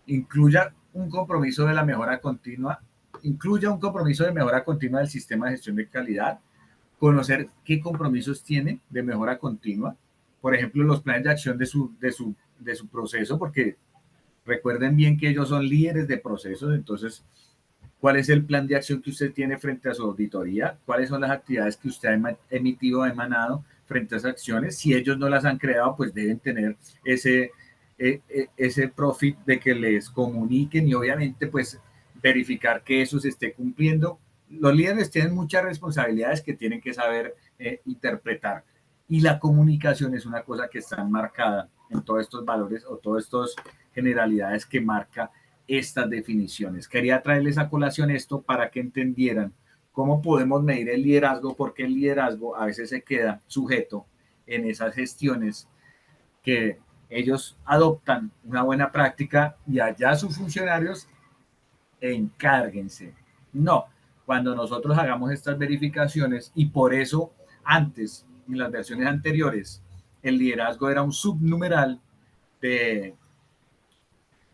Incluya un compromiso de la mejora continua, incluya un compromiso de mejora continua del sistema de gestión de calidad, conocer qué compromisos tiene de mejora continua, por ejemplo, los planes de acción de su proceso, porque recuerden bien que ellos son líderes de procesos, entonces, ¿cuál es el plan de acción que usted tiene frente a su auditoría? ¿Cuáles son las actividades que usted ha emitido o emanado frente a esas acciones? Si ellos no las han creado, pues deben tener ese profit de que les comuniquen y obviamente pues verificar que eso se esté cumpliendo. Los líderes tienen muchas responsabilidades que tienen que saber interpretar y la comunicación es una cosa que está marcada en todos estos valores o todas estas generalidades que marca estas definiciones. Quería traerles a colación esto para que entendieran cómo podemos medir el liderazgo, porque el liderazgo a veces se queda sujeto en esas gestiones que ellos adoptan una buena práctica y allá sus funcionarios encárguense. No, cuando nosotros hagamos estas verificaciones y por eso antes, en las versiones anteriores, el liderazgo era un subnumeral de,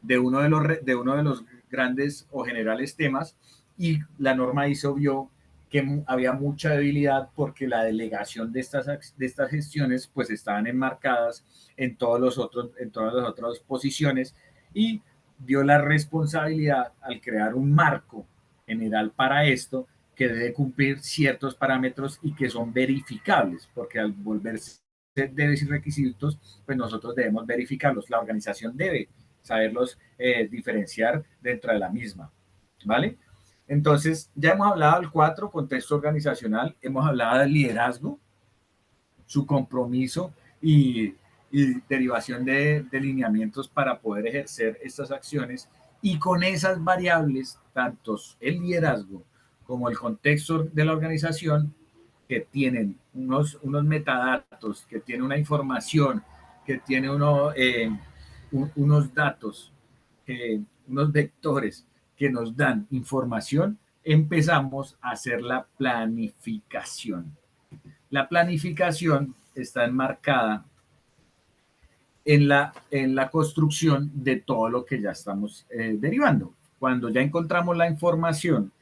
de uno de los grandes o generales temas y la norma ISO vio que había mucha debilidad porque la delegación de estas gestiones pues estaban enmarcadas en, en todas las otras posiciones y dio la responsabilidad al crear un marco general para esto que debe cumplir ciertos parámetros y que son verificables, porque al volverse debes y requisitos, pues nosotros debemos verificarlos. La organización debe saberlos diferenciar dentro de la misma, ¿vale? Entonces, ya hemos hablado del 4, contexto organizacional, hemos hablado del liderazgo, su compromiso y derivación de lineamientos para poder ejercer estas acciones y con esas variables, tanto el liderazgo como el contexto de la organización, que tienen unos metadatos, que tiene una información, que tiene unos datos, unos vectores que nos dan información, empezamos a hacer la planificación. La planificación está enmarcada en la construcción de todo lo que ya estamos derivando. Cuando ya encontramos la información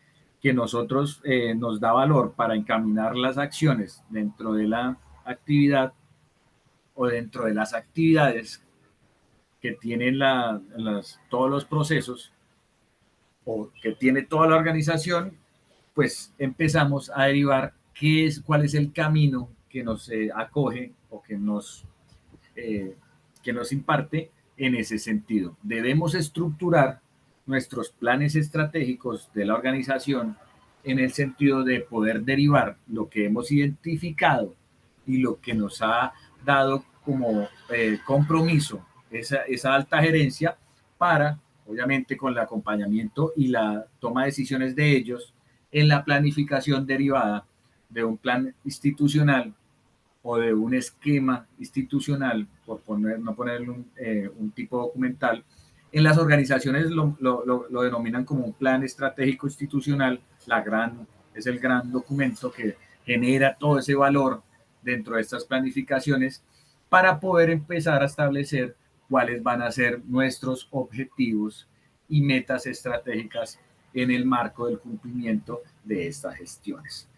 que nosotros nos da valor para encaminar las acciones dentro de la actividad o dentro de las actividades que tienen todos los procesos o que tiene toda la organización, pues empezamos a derivar cuál es el camino que nos acoge o que nos imparte en ese sentido. Debemos estructurar nuestros planes estratégicos de la organización en el sentido de poder derivar lo que hemos identificado y lo que nos ha dado como compromiso esa alta gerencia para, obviamente, con el acompañamiento y la toma de decisiones de ellos en la planificación derivada de un plan institucional o de un esquema institucional, no ponerle un tipo documental. En las organizaciones lo denominan como un plan estratégico institucional, es el gran documento que genera todo ese valor dentro de estas planificaciones para poder empezar a establecer cuáles van a ser nuestros objetivos y metas estratégicas en el marco del cumplimiento de estas gestiones.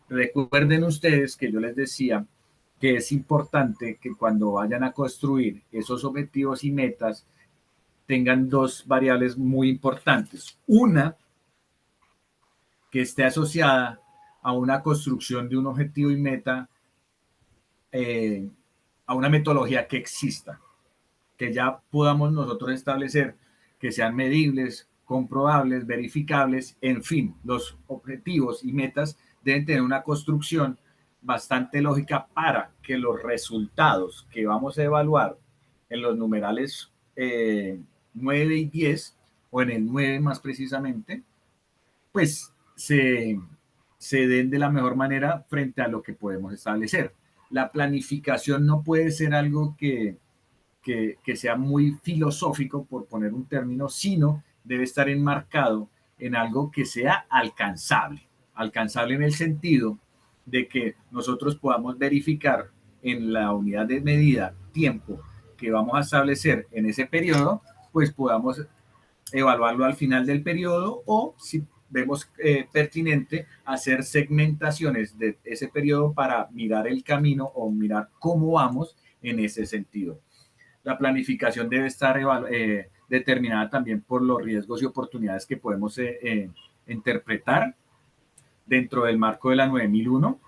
Recuerden ustedes que yo les decía que es importante que cuando vayan a construir esos objetivos y metas tengan dos variables muy importantes. Una, que esté asociada a una construcción de un objetivo y meta, eh, a una metodología que exista, que ya podamos nosotros establecer que sean medibles, comprobables, verificables, en fin, los objetivos y metas deben tener una construcción bastante lógica para que los resultados que vamos a evaluar en los numerales 9 y 10, o en el 9 más precisamente, pues se den de la mejor manera frente a lo que podemos establecer. La planificación no puede ser algo que sea muy filosófico, por poner un término, sino debe estar enmarcado en algo que sea alcanzable. Alcanzable en el sentido de que nosotros podamos verificar en la unidad de medida tiempo que vamos a establecer en ese periodo, pues podamos evaluarlo al final del periodo, o si vemos pertinente hacer segmentaciones de ese periodo para mirar el camino o mirar cómo vamos en ese sentido. La planificación debe estar determinada también por los riesgos y oportunidades que podemos interpretar dentro del marco de la 9001.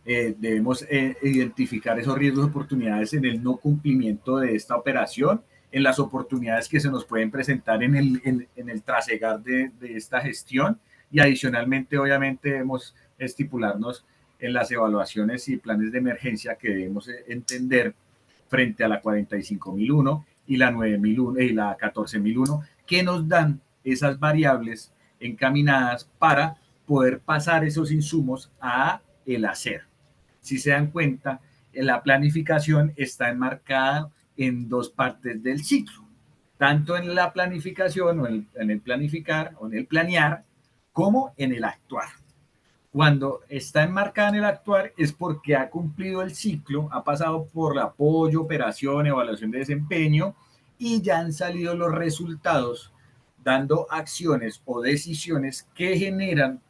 Debemos identificar esos riesgos y oportunidades en el no cumplimiento de esta operación, en las oportunidades que se nos pueden presentar en el trasegar de esta gestión, y adicionalmente, obviamente, debemos estipularnos en las evaluaciones y planes de emergencia que debemos entender frente a la 45001 y la 9001 y la 14001, que nos dan esas variables encaminadas para poder pasar esos insumos a el hacer. Si se dan cuenta, la planificación está enmarcada en dos partes del ciclo, tanto en la planificación o en el planificar o en el planear, como en el actuar. Cuando está enmarcada en el actuar es porque ha cumplido el ciclo, ha pasado por apoyo, operación, evaluación de desempeño, y ya han salido los resultados dando acciones o decisiones que generan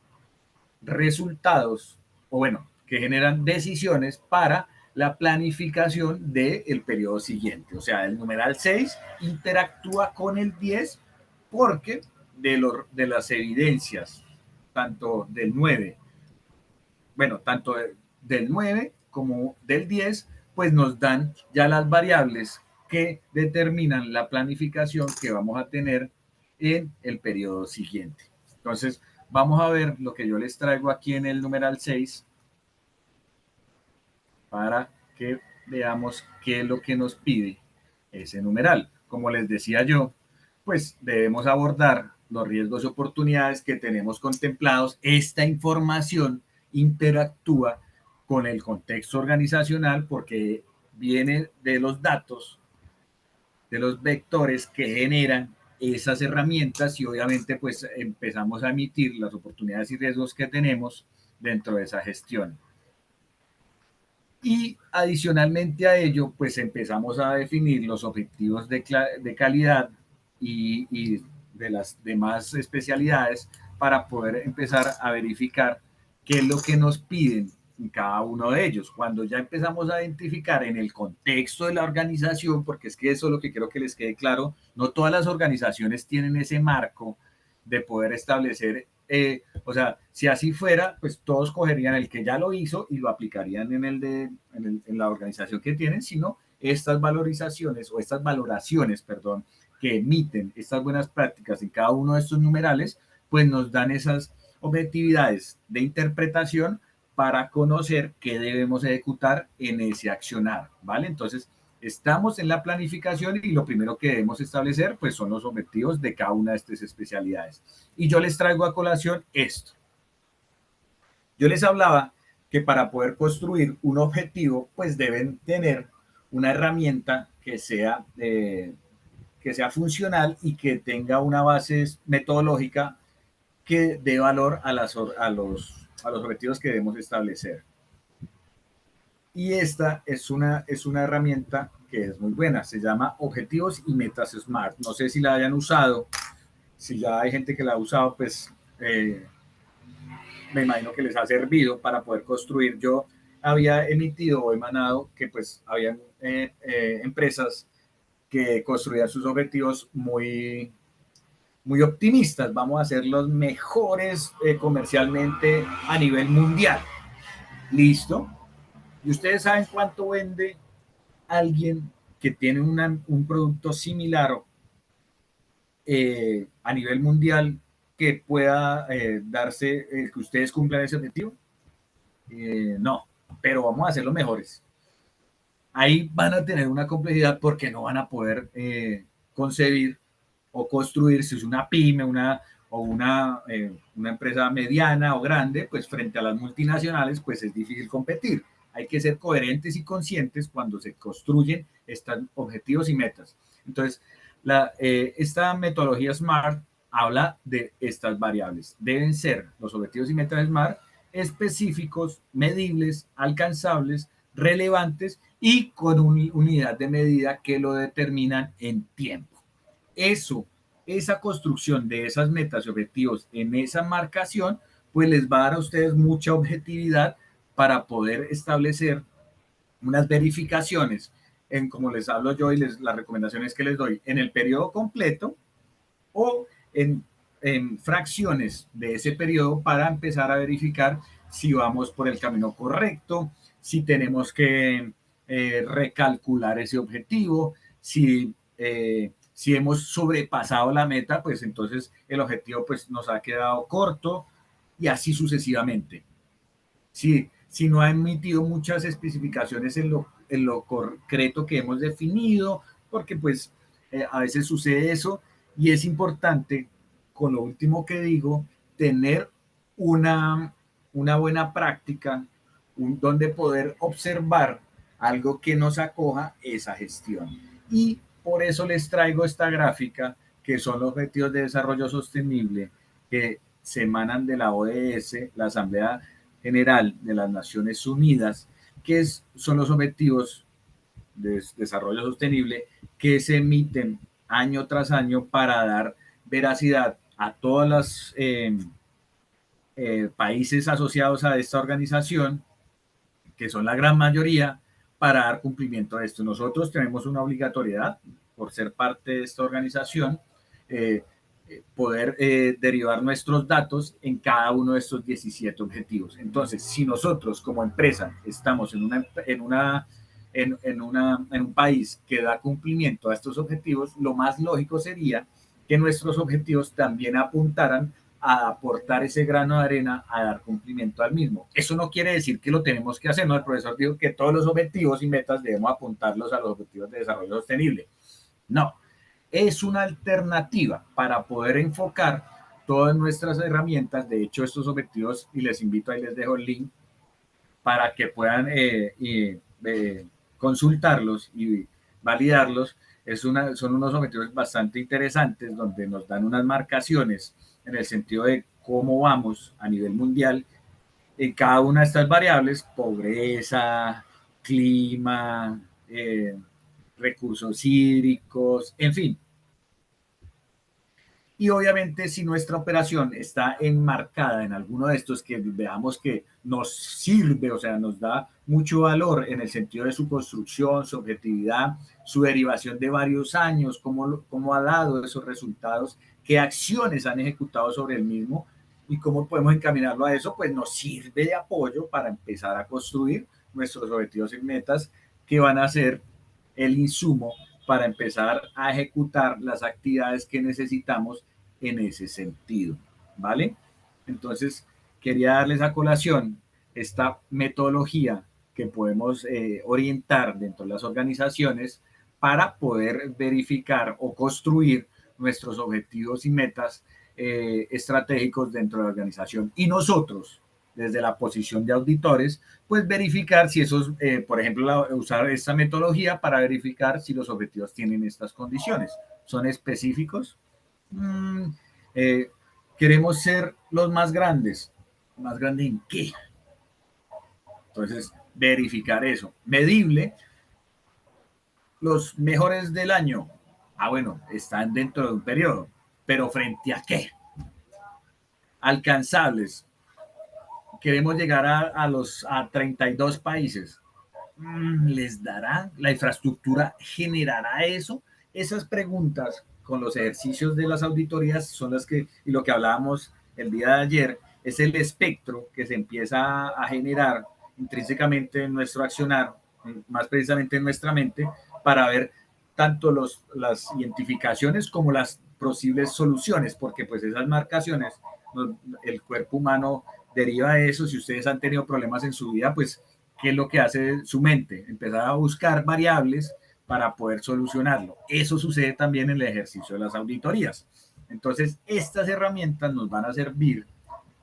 resultados, o bueno, que generan decisiones para la planificación del periodo siguiente. O sea, el numeral 6 interactúa con el 10 porque de las evidencias, tanto del 9, bueno, tanto del 9 como del 10, pues nos dan ya las variables que determinan la planificación que vamos a tener en el periodo siguiente. Entonces, vamos a ver lo que yo les traigo aquí en el numeral 6 para que veamos qué es lo que nos pide ese numeral. Como les decía yo, pues debemos abordar los riesgos y oportunidades que tenemos contemplados. Esta información interactúa con el contexto organizacional porque viene de los datos, de los vectores que generan esas herramientas, y obviamente pues empezamos a emitir las oportunidades y riesgos que tenemos dentro de esa gestión. Y adicionalmente a ello, pues empezamos a definir los objetivos de calidad y de las demás especialidades para poder empezar a verificar qué es lo que nos piden en cada uno de ellos. Cuando ya empezamos a identificar en el contexto de la organización, porque es que eso es lo que quiero que les quede claro, no todas las organizaciones tienen ese marco de poder establecer, o sea, si así fuera, pues todos cogerían el que ya lo hizo y lo aplicarían en la organización que tienen, sino estas valorizaciones o estas valoraciones, perdón, que emiten estas buenas prácticas en cada uno de estos numerales, pues nos dan esas objetividades de interpretación para conocer qué debemos ejecutar en ese accionar, ¿vale? Entonces, estamos en la planificación y lo primero que debemos establecer pues son los objetivos de cada una de estas especialidades. Y yo les traigo a colación esto. Yo les hablaba que para poder construir un objetivo pues deben tener una herramienta que sea funcional y que tenga una base metodológica que dé valor a los objetivos que debemos establecer. Y esta es una herramienta que es muy buena, se llama Objetivos y Metas Smart. No sé si la hayan usado, si ya hay gente que la ha usado, pues me imagino que les ha servido para poder construir. Yo había emitido o emanado que pues habían empresas que construían sus objetivos muy optimistas. Vamos a ser los mejores comercialmente a nivel mundial. Listo. ¿Y ustedes saben cuánto vende alguien que tiene un producto similar a nivel mundial que pueda darse que ustedes cumplan ese objetivo? No, pero vamos a ser los mejores. Ahí van a tener una complejidad porque no van a poder concebir o construir, si es una pyme o una empresa mediana o grande, pues frente a las multinacionales, pues es difícil competir. Hay que ser coherentes y conscientes cuando se construyen estos objetivos y metas. Entonces, esta metodología SMART habla de estas variables. Deben ser los objetivos y metas SMART específicos, medibles, alcanzables, relevantes y con una unidad de medida que lo determinan en tiempo. Eso, esa construcción de esas metas y objetivos en esa marcación, pues les va a dar a ustedes mucha objetividad para poder establecer unas verificaciones en, como les hablo yo y las recomendaciones que les doy, en el periodo completo o en fracciones de ese periodo para empezar a verificar si vamos por el camino correcto, si tenemos que recalcular ese objetivo, si hemos sobrepasado la meta, pues entonces el objetivo pues, nos ha quedado corto y así sucesivamente. Si no ha emitido muchas especificaciones en lo concreto que hemos definido, porque pues a veces sucede eso y es importante, con lo último que digo, tener una buena práctica, donde poder observar algo que nos acoja esa gestión. Y por eso les traigo esta gráfica, que son los Objetivos de Desarrollo Sostenible, que se emanan de la ODS, la Asamblea General de las Naciones Unidas, que son los objetivos de desarrollo sostenible que se emiten año tras año para dar veracidad a todos los países asociados a esta organización, que son la gran mayoría, para dar cumplimiento a esto. Nosotros tenemos una obligatoriedad por ser parte de esta organización, eh, poder derivar nuestros datos en cada uno de estos 17 objetivos. Entonces, si nosotros como empresa estamos en un país que da cumplimiento a estos objetivos, lo más lógico sería que nuestros objetivos también apuntaran a aportar ese grano de arena a dar cumplimiento al mismo. Eso no quiere decir que lo tenemos que hacer, ¿no? El profesor dijo que todos los objetivos y metas debemos apuntarlos a los objetivos de desarrollo sostenible. No, es una alternativa para poder enfocar todas nuestras herramientas. De hecho, estos objetivos, y les invito, ahí les dejo el link para que puedan consultarlos y validarlos. Son unos objetivos bastante interesantes donde nos dan unas marcaciones en el sentido de cómo vamos a nivel mundial en cada una de estas variables: pobreza, clima, recursos hídricos, en fin. Y obviamente si nuestra operación está enmarcada en alguno de estos que veamos que nos sirve, o sea, nos da mucho valor en el sentido de su construcción, su objetividad, su derivación de varios años, cómo ha dado esos resultados, qué acciones han ejecutado sobre el mismo y cómo podemos encaminarlo a eso, pues nos sirve de apoyo para empezar a construir nuestros objetivos y metas que van a ser el insumo para empezar a ejecutar las actividades que necesitamos en ese sentido, ¿vale? Entonces, quería darles a colación esta metodología que podemos orientar dentro de las organizaciones para poder verificar o construir nuestros objetivos y metas estratégicos dentro de la organización. Y nosotros, desde la posición de auditores, pues verificar si esos, por ejemplo, usar esta metodología para verificar si los objetivos tienen estas condiciones. ¿Son específicos? Mm, eh, Queremos ser los más grandes. ¿Más grande en qué? Entonces, verificar eso. Medible, los mejores del año. Bueno, están dentro de un periodo, pero ¿frente a qué? Alcanzables. Queremos llegar a 32 países. ¿Les dará? ¿La infraestructura generará eso? Esas preguntas con los ejercicios de las auditorías son las que, y lo que hablábamos el día de ayer, es el espectro que se empieza a generar intrínsecamente en nuestro accionar, más precisamente en nuestra mente, para ver tanto las identificaciones como las posibles soluciones, porque pues esas marcaciones, el cuerpo humano deriva de eso. Si ustedes han tenido problemas en su vida, pues ¿qué es lo que hace su mente? Empezar a buscar variables para poder solucionarlo. Eso sucede también en el ejercicio de las auditorías. Entonces, estas herramientas nos van a servir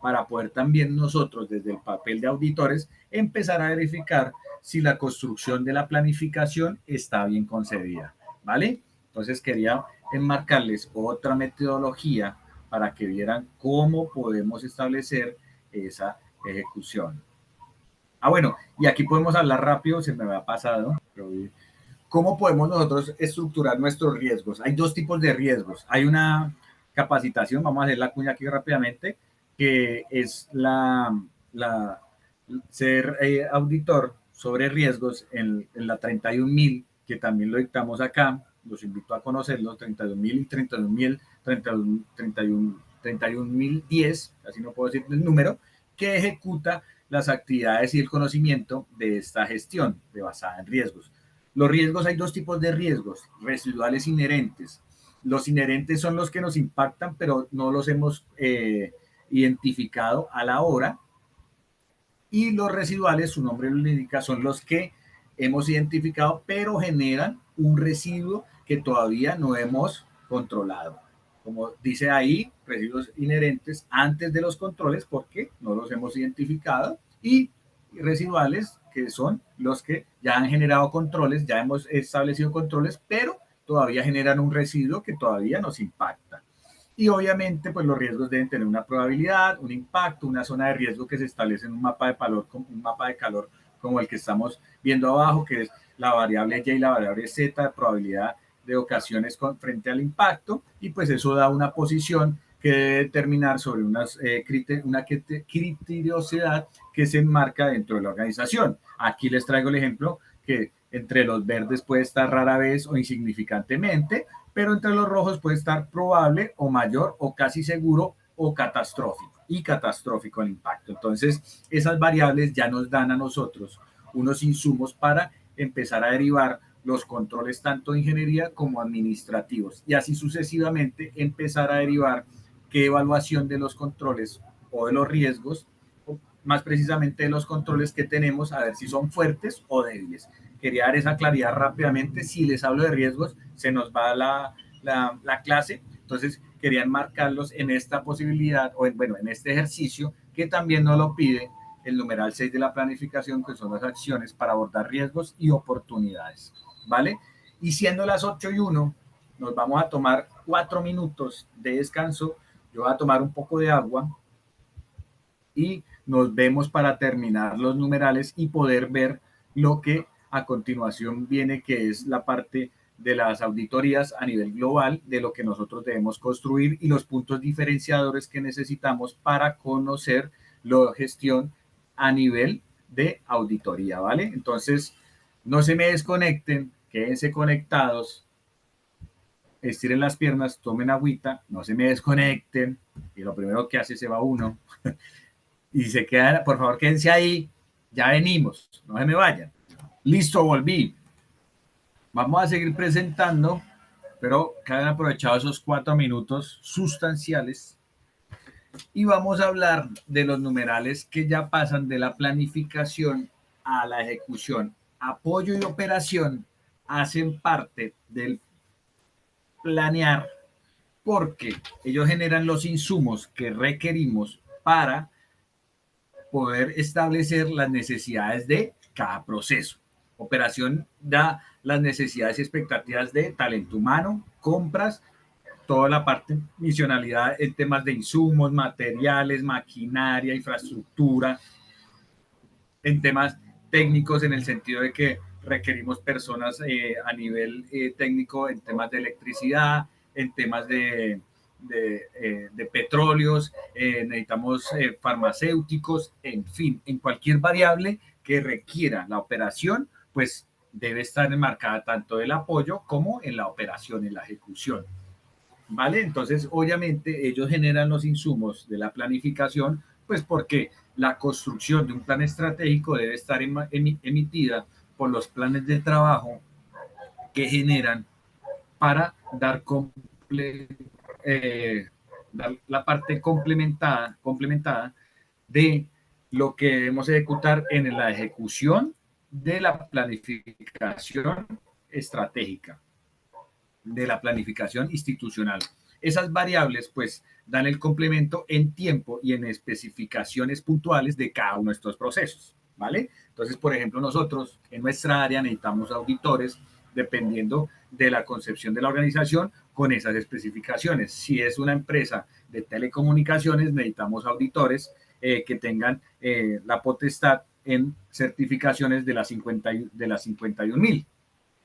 para poder también nosotros, desde el papel de auditores, empezar a verificar si la construcción de la planificación está bien concebida, ¿vale? Entonces, quería enmarcarles otra metodología para que vieran cómo podemos establecer esa ejecución. Bueno, y aquí podemos hablar rápido, se me había pasado, pero ¿cómo podemos nosotros estructurar nuestros riesgos? Hay dos tipos de riesgos. Hay una capacitación, vamos a hacer la cuña aquí rápidamente, que es ser auditor sobre riesgos en la 31.000, que también lo dictamos acá. Los invito a conocerlo, 31.000 y 31.000, 31.010, así no puedo decir el número, que ejecuta las actividades y el conocimiento de esta gestión de basada en riesgos. Los riesgos, hay dos tipos de riesgos, residuales inherentes. Los inherentes son los que nos impactan, pero no los hemos identificado a la hora. Y los residuales, su nombre lo indica, son los que hemos identificado, pero generan un residuo que todavía no hemos controlado. Como dice ahí, residuos inherentes antes de los controles porque no los hemos identificado, y residuales que son los que ya han generado controles, ya hemos establecido controles, pero todavía generan un residuo que todavía nos impacta. Y obviamente, pues los riesgos deben tener una probabilidad, un impacto, una zona de riesgo que se establece en un mapa de calor como el que estamos viendo abajo, que es la variable Y y la variable Z de probabilidad de ocasiones frente al impacto, y pues eso da una posición que debe determinar sobre una criteriosidad que se enmarca dentro de la organización. Aquí les traigo el ejemplo que entre los verdes puede estar rara vez o insignificantemente, pero entre los rojos puede estar probable o mayor o casi seguro o catastrófico, y catastrófico el impacto. Entonces, esas variables ya nos dan a nosotros unos insumos para empezar a derivar los controles tanto de ingeniería como administrativos, y así sucesivamente empezar a derivar qué evaluación de los controles o de los riesgos, o más precisamente de los controles que tenemos, a ver si son fuertes o débiles. Quería dar esa claridad rápidamente. Si les hablo de riesgos, se nos va la clase. Entonces, quería enmarcarlos en esta posibilidad, o en este ejercicio, que también nos lo pide el numeral 6 de la planificación, que son las acciones para abordar riesgos y oportunidades, ¿vale? Y siendo las 8:01, nos vamos a tomar 4 minutos de descanso. Yo voy a tomar un poco de agua y nos vemos para terminar los numerales y poder ver lo que a continuación viene, que es la parte de las auditorías a nivel global, de lo que nosotros debemos construir y los puntos diferenciadores que necesitamos para conocer la gestión a nivel de auditoría, ¿vale? Entonces, no se me desconecten, quédense conectados, estiren las piernas, tomen agüita, no se me desconecten, y lo primero que hace se va uno y se quedan, por favor, quédense ahí, ya venimos, no se me vayan. Listo, volví. Vamos a seguir presentando, pero que hayan aprovechado esos 4 minutos sustanciales, y vamos a hablar de los numerales que ya pasan de la planificación a la ejecución. Apoyo y operación hacen parte del planear porque ellos generan los insumos que requerimos para poder establecer las necesidades de cada proceso. Operación da las necesidades y expectativas de talento humano, compras, toda la parte misionalidad en temas de insumos, materiales, maquinaria, infraestructura, en temas técnicos en el sentido de que requerimos personas a nivel técnico en temas de electricidad, en temas de petróleos, necesitamos farmacéuticos, en fin, en cualquier variable que requiera la operación, pues debe estar enmarcada tanto el apoyo como en la operación, en la ejecución. ¿Vale? Entonces, obviamente, ellos generan los insumos de la planificación, pues porque la construcción de un plan estratégico debe estar emitida por los planes de trabajo que generan para dar la parte complementada de lo que debemos ejecutar en la ejecución de la planificación estratégica, de la planificación institucional. Esas variables pues dan el complemento en tiempo y en especificaciones puntuales de cada uno de estos procesos, ¿vale? Entonces, por ejemplo, nosotros en nuestra área necesitamos auditores dependiendo de la concepción de la organización con esas especificaciones. Si es una empresa de telecomunicaciones, necesitamos auditores que tengan la potestad en certificaciones de las 51.000,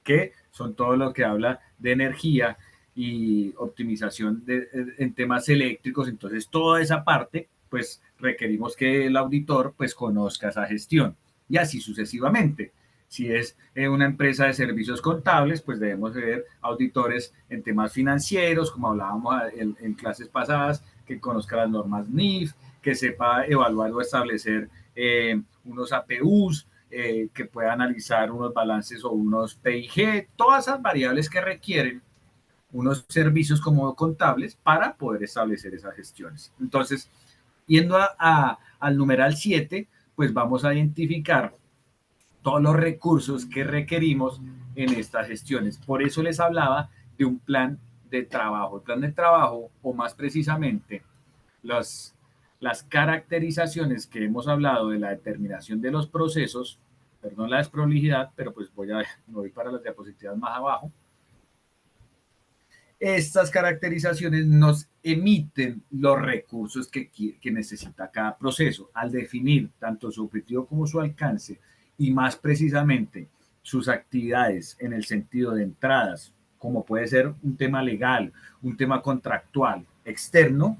que son todo lo que habla de energía y optimización en temas eléctricos. Entonces, toda esa parte, pues requerimos que el auditor pues conozca esa gestión y así sucesivamente. Si es una empresa de servicios contables, pues debemos ver auditores en temas financieros, como hablábamos en clases pasadas, que conozca las normas NIF, que sepa evaluar o establecer unos APUs, que pueda analizar unos balances o unos PIG, todas esas variables que requieren unos servicios como contables para poder establecer esas gestiones. Entonces, yendo al numeral 7, pues vamos a identificar todos los recursos que requerimos en estas gestiones. Por eso les hablaba de un plan de trabajo. El plan de trabajo, o más precisamente, las, las caracterizaciones que hemos hablado de la determinación de los procesos, perdón la desprolijidad, pero pues voy para las diapositivas más abajo. Estas caracterizaciones nos emiten los recursos que necesita cada proceso al definir tanto su objetivo como su alcance y más precisamente sus actividades en el sentido de entradas, como puede ser un tema legal, un tema contractual externo,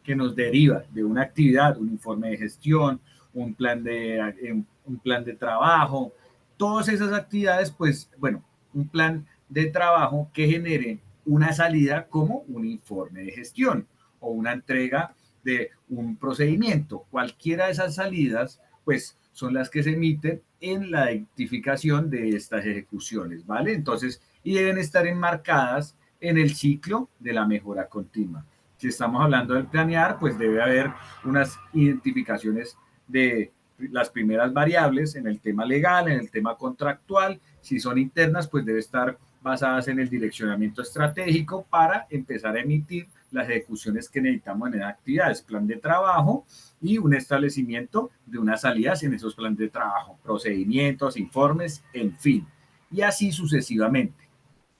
que nos deriva de una actividad, un informe de gestión, un plan de trabajo, todas esas actividades, pues bueno, un plan de trabajo que genere una salida como un informe de gestión o una entrega de un procedimiento. Cualquiera de esas salidas, pues son las que se emiten en la identificación de estas ejecuciones, ¿vale? Entonces, y deben estar enmarcadas en el ciclo de la mejora continua. Si estamos hablando del planear, pues debe haber unas identificaciones de las primeras variables en el tema legal, en el tema contractual. Si son internas, pues debe estar basadas en el direccionamiento estratégico para empezar a emitir las ejecuciones que necesitamos en actividades, plan de trabajo y un establecimiento de unas salidas en esos planes de trabajo, procedimientos, informes, en fin, y así sucesivamente,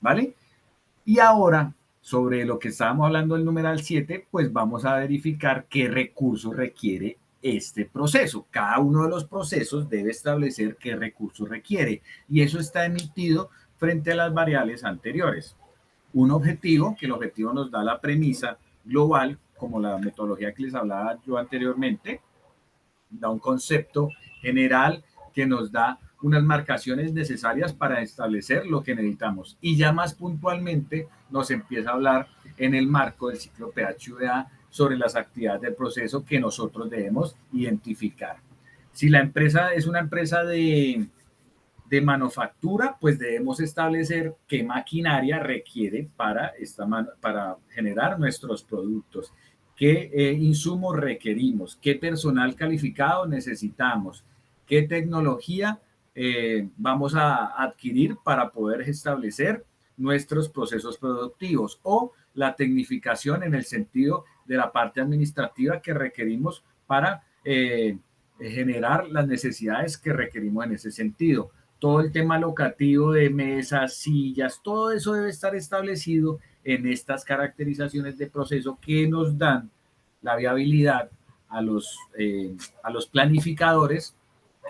¿vale? Y ahora, sobre lo que estábamos hablando del numeral 7, pues vamos a verificar qué recursos requiere este proceso. Cada uno de los procesos debe establecer qué recursos requiere y eso está emitido frente a las variables anteriores. Un objetivo, que el objetivo nos da la premisa global, como la metodología que les hablaba yo anteriormente, da un concepto general que nos da unas marcaciones necesarias para establecer lo que necesitamos. Y ya más puntualmente nos empieza a hablar en el marco del ciclo PHUDA sobre las actividades del proceso que nosotros debemos identificar. Si la empresa es una empresa de manufactura, pues debemos establecer qué maquinaria requiere para generar nuestros productos, qué insumos requerimos, qué personal calificado necesitamos, qué tecnología vamos a adquirir para poder establecer nuestros procesos productivos o la tecnificación en el sentido de la parte administrativa que requerimos para generar las necesidades que requerimos en ese sentido. Todo el tema locativo de mesas, sillas, todo eso debe estar establecido en estas caracterizaciones de proceso que nos dan la viabilidad a los planificadores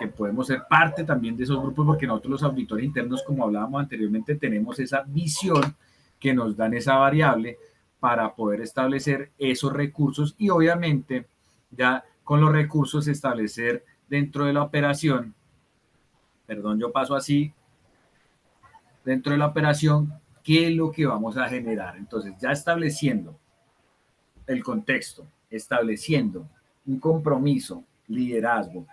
que podemos ser parte también de esos grupos, porque nosotros los auditores internos, como hablábamos anteriormente, tenemos esa visión que nos dan esa variable para poder establecer esos recursos y obviamente ya con los recursos establecer dentro de la operación, perdón, yo paso así, dentro de la operación, qué es lo que vamos a generar. Entonces, ya estableciendo el contexto, estableciendo un compromiso, liderazgo,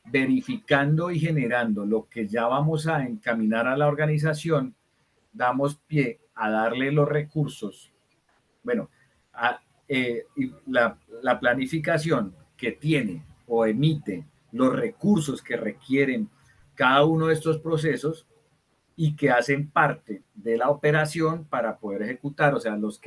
verificando y generando lo que ya vamos a encaminar a la organización, damos pie a darle los recursos, bueno, a, la planificación que tiene o emite los recursos que requieren cada uno de estos procesos y que hacen parte de la operación para poder ejecutar, o sea, los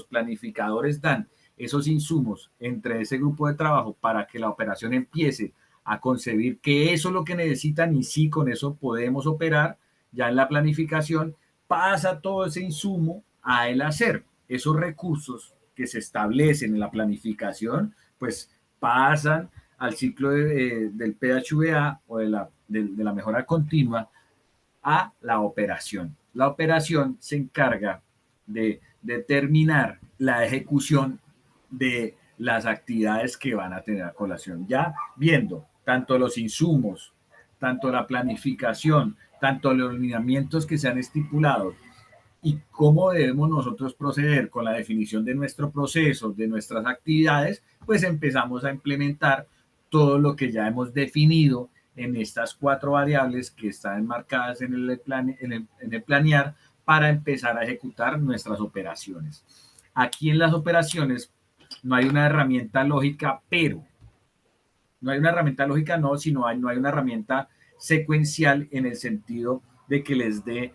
planificadores dan esos insumos entre ese grupo de trabajo para que la operación empiece a concebir que eso es lo que necesitan y sí, con eso podemos operar. Ya en la planificación pasa todo ese insumo a el hacer. Esos recursos que se establecen en la planificación, pues pasan al ciclo del PHVA o de la mejora continua a la operación. La operación se encarga de determinar la ejecución de las actividades que van a tener a colación. Ya viendo tanto los insumos, tanto la planificación, tanto los lineamientos que se han estipulado y cómo debemos nosotros proceder con la definición de nuestro proceso, de nuestras actividades, pues empezamos a implementar todo lo que ya hemos definido en estas 4 variables que están enmarcadas en el planear para empezar a ejecutar nuestras operaciones. Aquí en las operaciones no hay una herramienta lógica, pero no hay una herramienta lógica, no, sino no hay una herramienta secuencial en el sentido de que les dé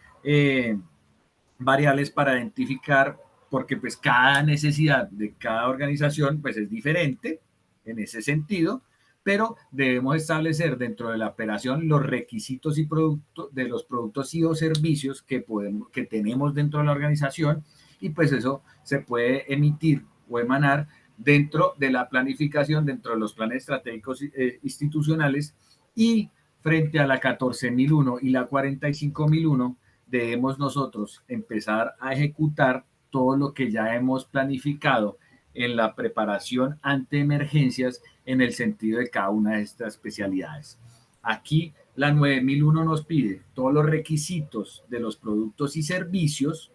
variables para identificar, porque pues cada necesidad de cada organización pues es diferente en ese sentido, pero debemos establecer dentro de la operación los requisitos y productos de los productos y o servicios que tenemos dentro de la organización y pues eso se puede emitir o emanar dentro de la planificación, dentro de los planes estratégicos institucionales y frente a la 14.001 y la 45.001 debemos nosotros empezar a ejecutar todo lo que ya hemos planificado en la preparación ante emergencias en el sentido de cada una de estas especialidades. Aquí la 9001 nos pide todos los requisitos de los productos y servicios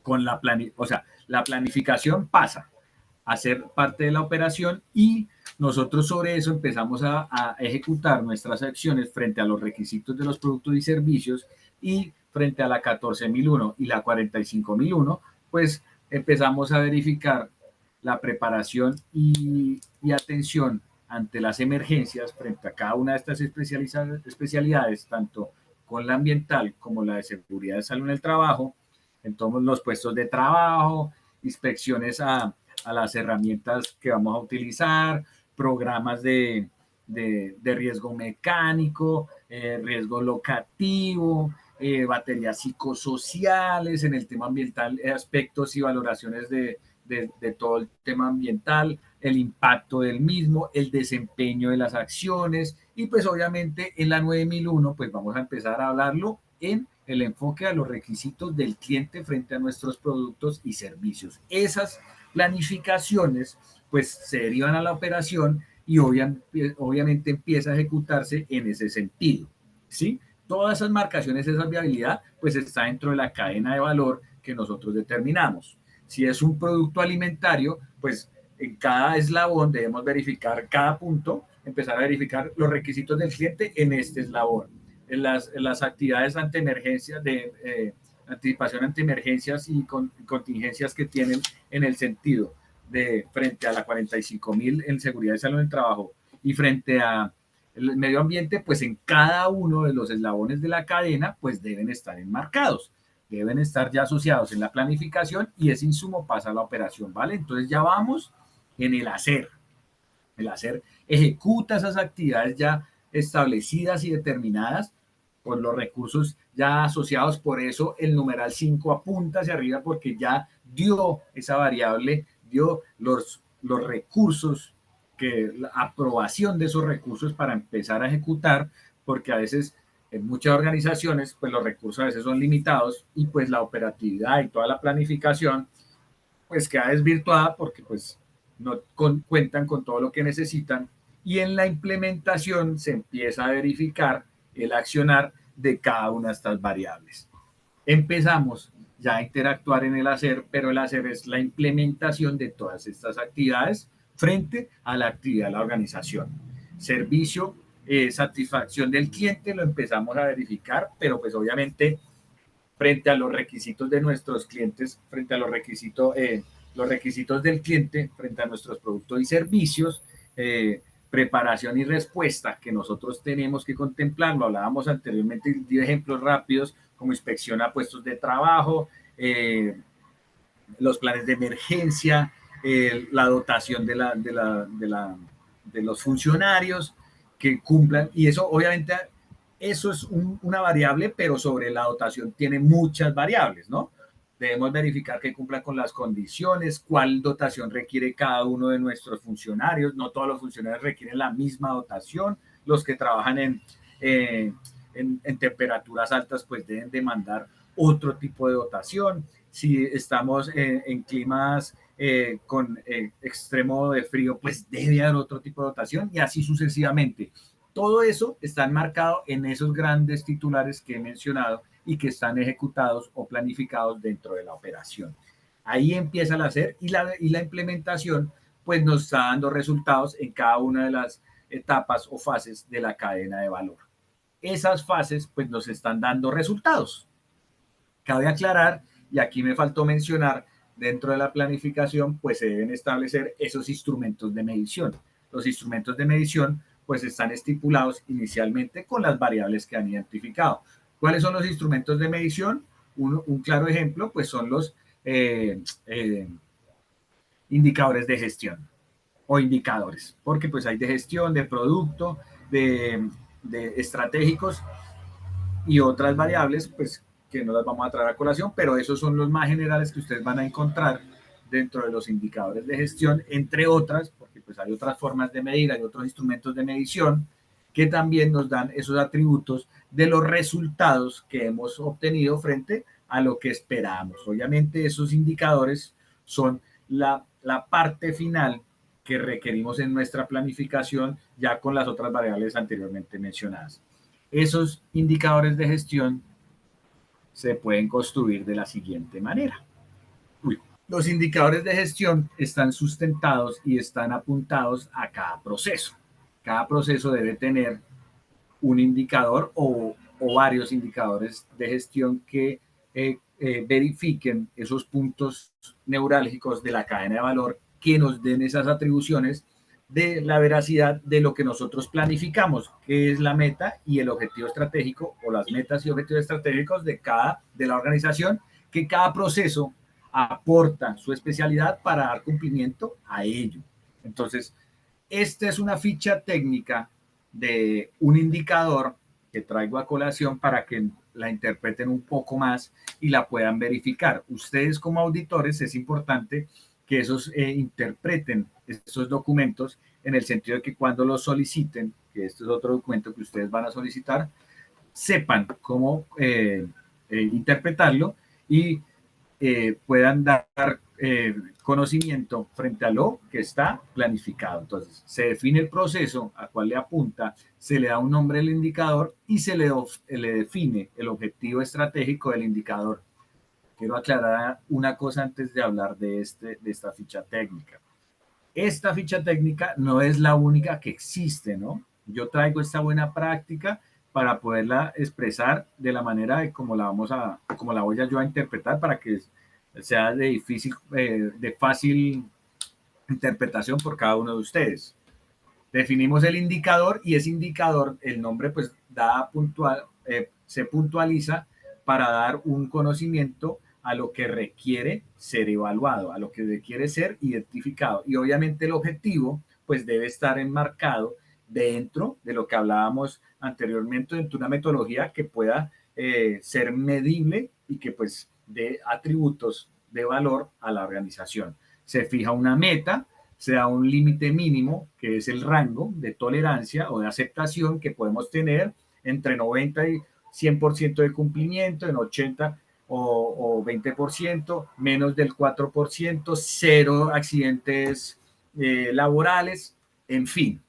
con o sea, la planificación pasa a ser parte de la operación y nosotros sobre eso empezamos a ejecutar nuestras acciones frente a los requisitos de los productos y servicios y frente a la 14.001 y la 45.001, pues empezamos a verificar la preparación y atención ante las emergencias frente a cada una de estas especialidades, tanto con la ambiental como la de seguridad de salud en el trabajo, en todos los puestos de trabajo, inspecciones a las herramientas que vamos a utilizar, programas de riesgo mecánico, riesgo locativo, baterías psicosociales, en el tema ambiental, aspectos y valoraciones de todo el tema ambiental, el impacto del mismo, el desempeño de las acciones y pues obviamente en la 9001 pues vamos a empezar a hablarlo en el enfoque a los requisitos del cliente frente a nuestros productos y servicios. Esas planificaciones pues se derivan a la operación y obviamente empieza a ejecutarse en ese sentido, ¿sí? Todas esas marcaciones, esa viabilidad, pues está dentro de la cadena de valor que nosotros determinamos. Si es un producto alimentario, pues en cada eslabón debemos verificar cada punto, empezar a verificar los requisitos del cliente en este eslabón. En las actividades ante emergencias, anticipación ante emergencias y contingencias que tienen en el sentido de frente a la 45.000 en seguridad y salud en el trabajo y frente a el medio ambiente, pues en cada uno de los eslabones de la cadena, pues deben estar enmarcados, deben estar ya asociados en la planificación y ese insumo pasa a la operación, ¿vale? Entonces ya vamos en el hacer. El hacer ejecuta esas actividades ya establecidas y determinadas con los recursos ya asociados. Por eso el numeral 5 apunta hacia arriba porque ya dio esa variable, dio los recursos que la aprobación de esos recursos para empezar a ejecutar, porque a veces en muchas organizaciones pues los recursos a veces son limitados y pues la operatividad y toda la planificación pues queda desvirtuada porque pues no cuentan con todo lo que necesitan, y en la implementación se empieza a verificar el accionar de cada una de estas variables. Empezamos ya a interactuar en el hacer, pero el hacer es la implementación de todas estas actividades frente a la actividad de la organización. Servicio, satisfacción del cliente, lo empezamos a verificar, pero pues obviamente frente a los requisitos de nuestros clientes, frente a los requisitos del cliente, frente a nuestros productos y servicios, preparación y respuesta que nosotros tenemos que contemplar. Lo hablábamos anteriormente de ejemplos rápidos como inspección a puestos de trabajo, los planes de emergencia, la dotación de los funcionarios que cumplan, y eso obviamente eso es una variable, pero sobre la dotación tiene muchas variables, ¿no? Debemos verificar que cumplan con las condiciones, cuál dotación requiere cada uno de nuestros funcionarios. No todos los funcionarios requieren la misma dotación. Los que trabajan en temperaturas altas pues deben demandar otro tipo de dotación. Si estamos en climas con extremo de frío, pues debe haber otro tipo de dotación, y así sucesivamente. Todo eso está enmarcado en esos grandes titulares que he mencionado y que están ejecutados o planificados dentro de la operación. Ahí empieza el hacer, y la implementación pues nos está dando resultados en cada una de las etapas o fases de la cadena de valor. Esas fases pues nos están dando resultados. Cabe aclarar, y aquí me faltó mencionar, dentro de la planificación pues se deben establecer esos instrumentos de medición. Los instrumentos de medición pues están estipulados inicialmente con las variables que han identificado. ¿Cuáles son los instrumentos de medición? Un claro ejemplo pues son los indicadores de gestión o indicadores, porque pues hay de gestión, de producto, de estratégicos y otras variables pues que no las vamos a traer a colación, pero esos son los más generales que ustedes van a encontrar dentro de los indicadores de gestión, entre otras, porque pues hay otras formas de medir, hay otros instrumentos de medición que también nos dan esos atributos de los resultados que hemos obtenido frente a lo que esperamos. Obviamente esos indicadores son la parte final que requerimos en nuestra planificación, ya con las otras variables anteriormente mencionadas. Esos indicadores de gestión se pueden construir de la siguiente manera. Los indicadores de gestión están sustentados y están apuntados a cada proceso. Cada proceso debe tener un indicador o varios indicadores de gestión que verifiquen esos puntos neurálgicos de la cadena de valor, que nos den esas atribuciones de la veracidad de lo que nosotros planificamos, que es la meta y el objetivo estratégico, o las metas y objetivos estratégicos de la organización, que cada proceso aporta su especialidad para dar cumplimiento a ello. Entonces, esta es una ficha técnica de un indicador que traigo a colación para que la interpreten un poco más y la puedan verificar. Ustedes como auditores es importante que esos interpreten estos documentos, en el sentido de que cuando los soliciten, que este es otro documento que ustedes van a solicitar, sepan cómo interpretarlo y puedan dar conocimiento frente a lo que está planificado. Entonces, se define el proceso a cual le apunta, se le da un nombre al indicador y se le define el objetivo estratégico del indicador. Quiero aclarar una cosa antes de hablar de esta ficha técnica. Esta ficha técnica no es la única que existe, ¿no? Yo traigo esta buena práctica para poderla expresar de la manera de como como la voy a yo a interpretar, para que sea de fácil interpretación por cada uno de ustedes. Definimos el indicador, y ese indicador, el nombre pues se puntualiza para dar un conocimiento a lo que requiere ser evaluado, a lo que requiere ser identificado. Y obviamente el objetivo pues debe estar enmarcado dentro de lo que hablábamos anteriormente, dentro de una metodología que pueda ser medible y que pues dé atributos de valor a la organización. Se fija una meta se da un límite mínimo, que es el rango de tolerancia o de aceptación que podemos tener entre 90 y 100% de cumplimiento, en 80 o 20%, menos del 4%, cero accidentes laborales, en fin,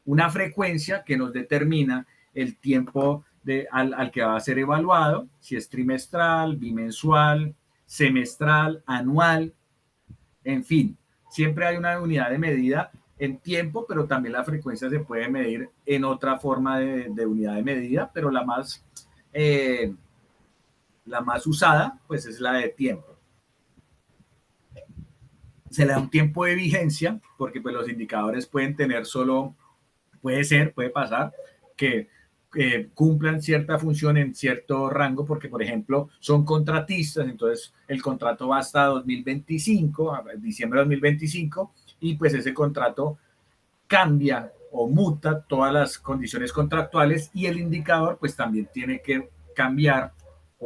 una frecuencia que nos determina el tiempo al que va a ser evaluado, si es trimestral, bimensual, semestral, anual, en fin, siempre hay una unidad de medida en tiempo, pero también la frecuencia se puede medir en otra forma de unidad de medida, pero la más usada pues es la de tiempo. Se le da un tiempo de vigencia porque pues los indicadores pueden tener solo, puede pasar que cumplan cierta función en cierto rango, porque por ejemplo son contratistas, entonces el contrato va hasta 2025, diciembre de 2025, y pues ese contrato cambia o muta todas las condiciones contractuales y el indicador pues también tiene que cambiar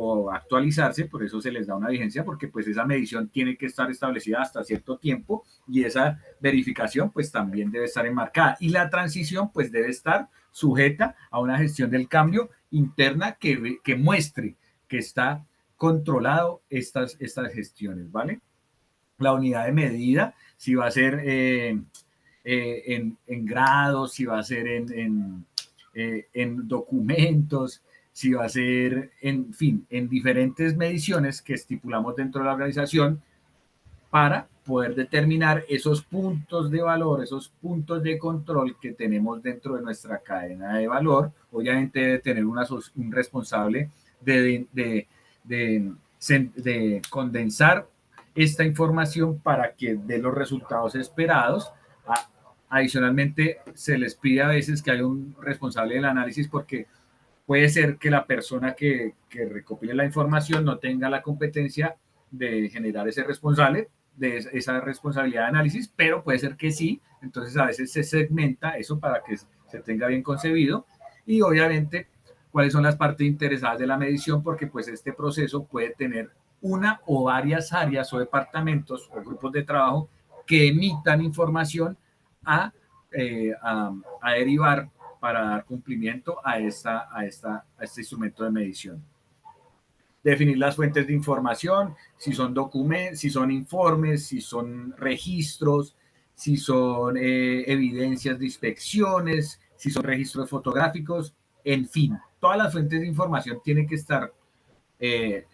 o actualizarse, por eso se les da una vigencia, porque pues esa medición tiene que estar establecida hasta cierto tiempo y esa verificación pues también debe estar enmarcada y la transición pues debe estar sujeta a una gestión del cambio interna que muestre que está controlado estas gestiones, ¿vale? La unidad de medida, si va a ser en grados, si va a ser en documentos, si va a ser, en fin, en diferentes mediciones que estipulamos dentro de la organización para poder determinar esos puntos de valor, esos puntos de control que tenemos dentro de nuestra cadena de valor. Obviamente debe tener un responsable de condensar esta información para que dé los resultados esperados. Adicionalmente, se les pide a veces que haya un responsable del análisis porque puede ser que la persona que recopile la información no tenga la competencia de generar ese responsable, de esa responsabilidad de análisis, pero puede ser que sí. Entonces a veces se segmenta eso para que se tenga bien concebido y obviamente cuáles son las partes interesadas de la medición, porque pues este proceso puede tener una o varias áreas o departamentos o grupos de trabajo que emitan información a, a derivar para dar cumplimiento a este instrumento de medición. Definir las fuentes de información, si son documentos, si son informes, si son registros, si son evidencias de inspecciones, si son registros fotográficos, en fin, todas las fuentes de información tienen que estar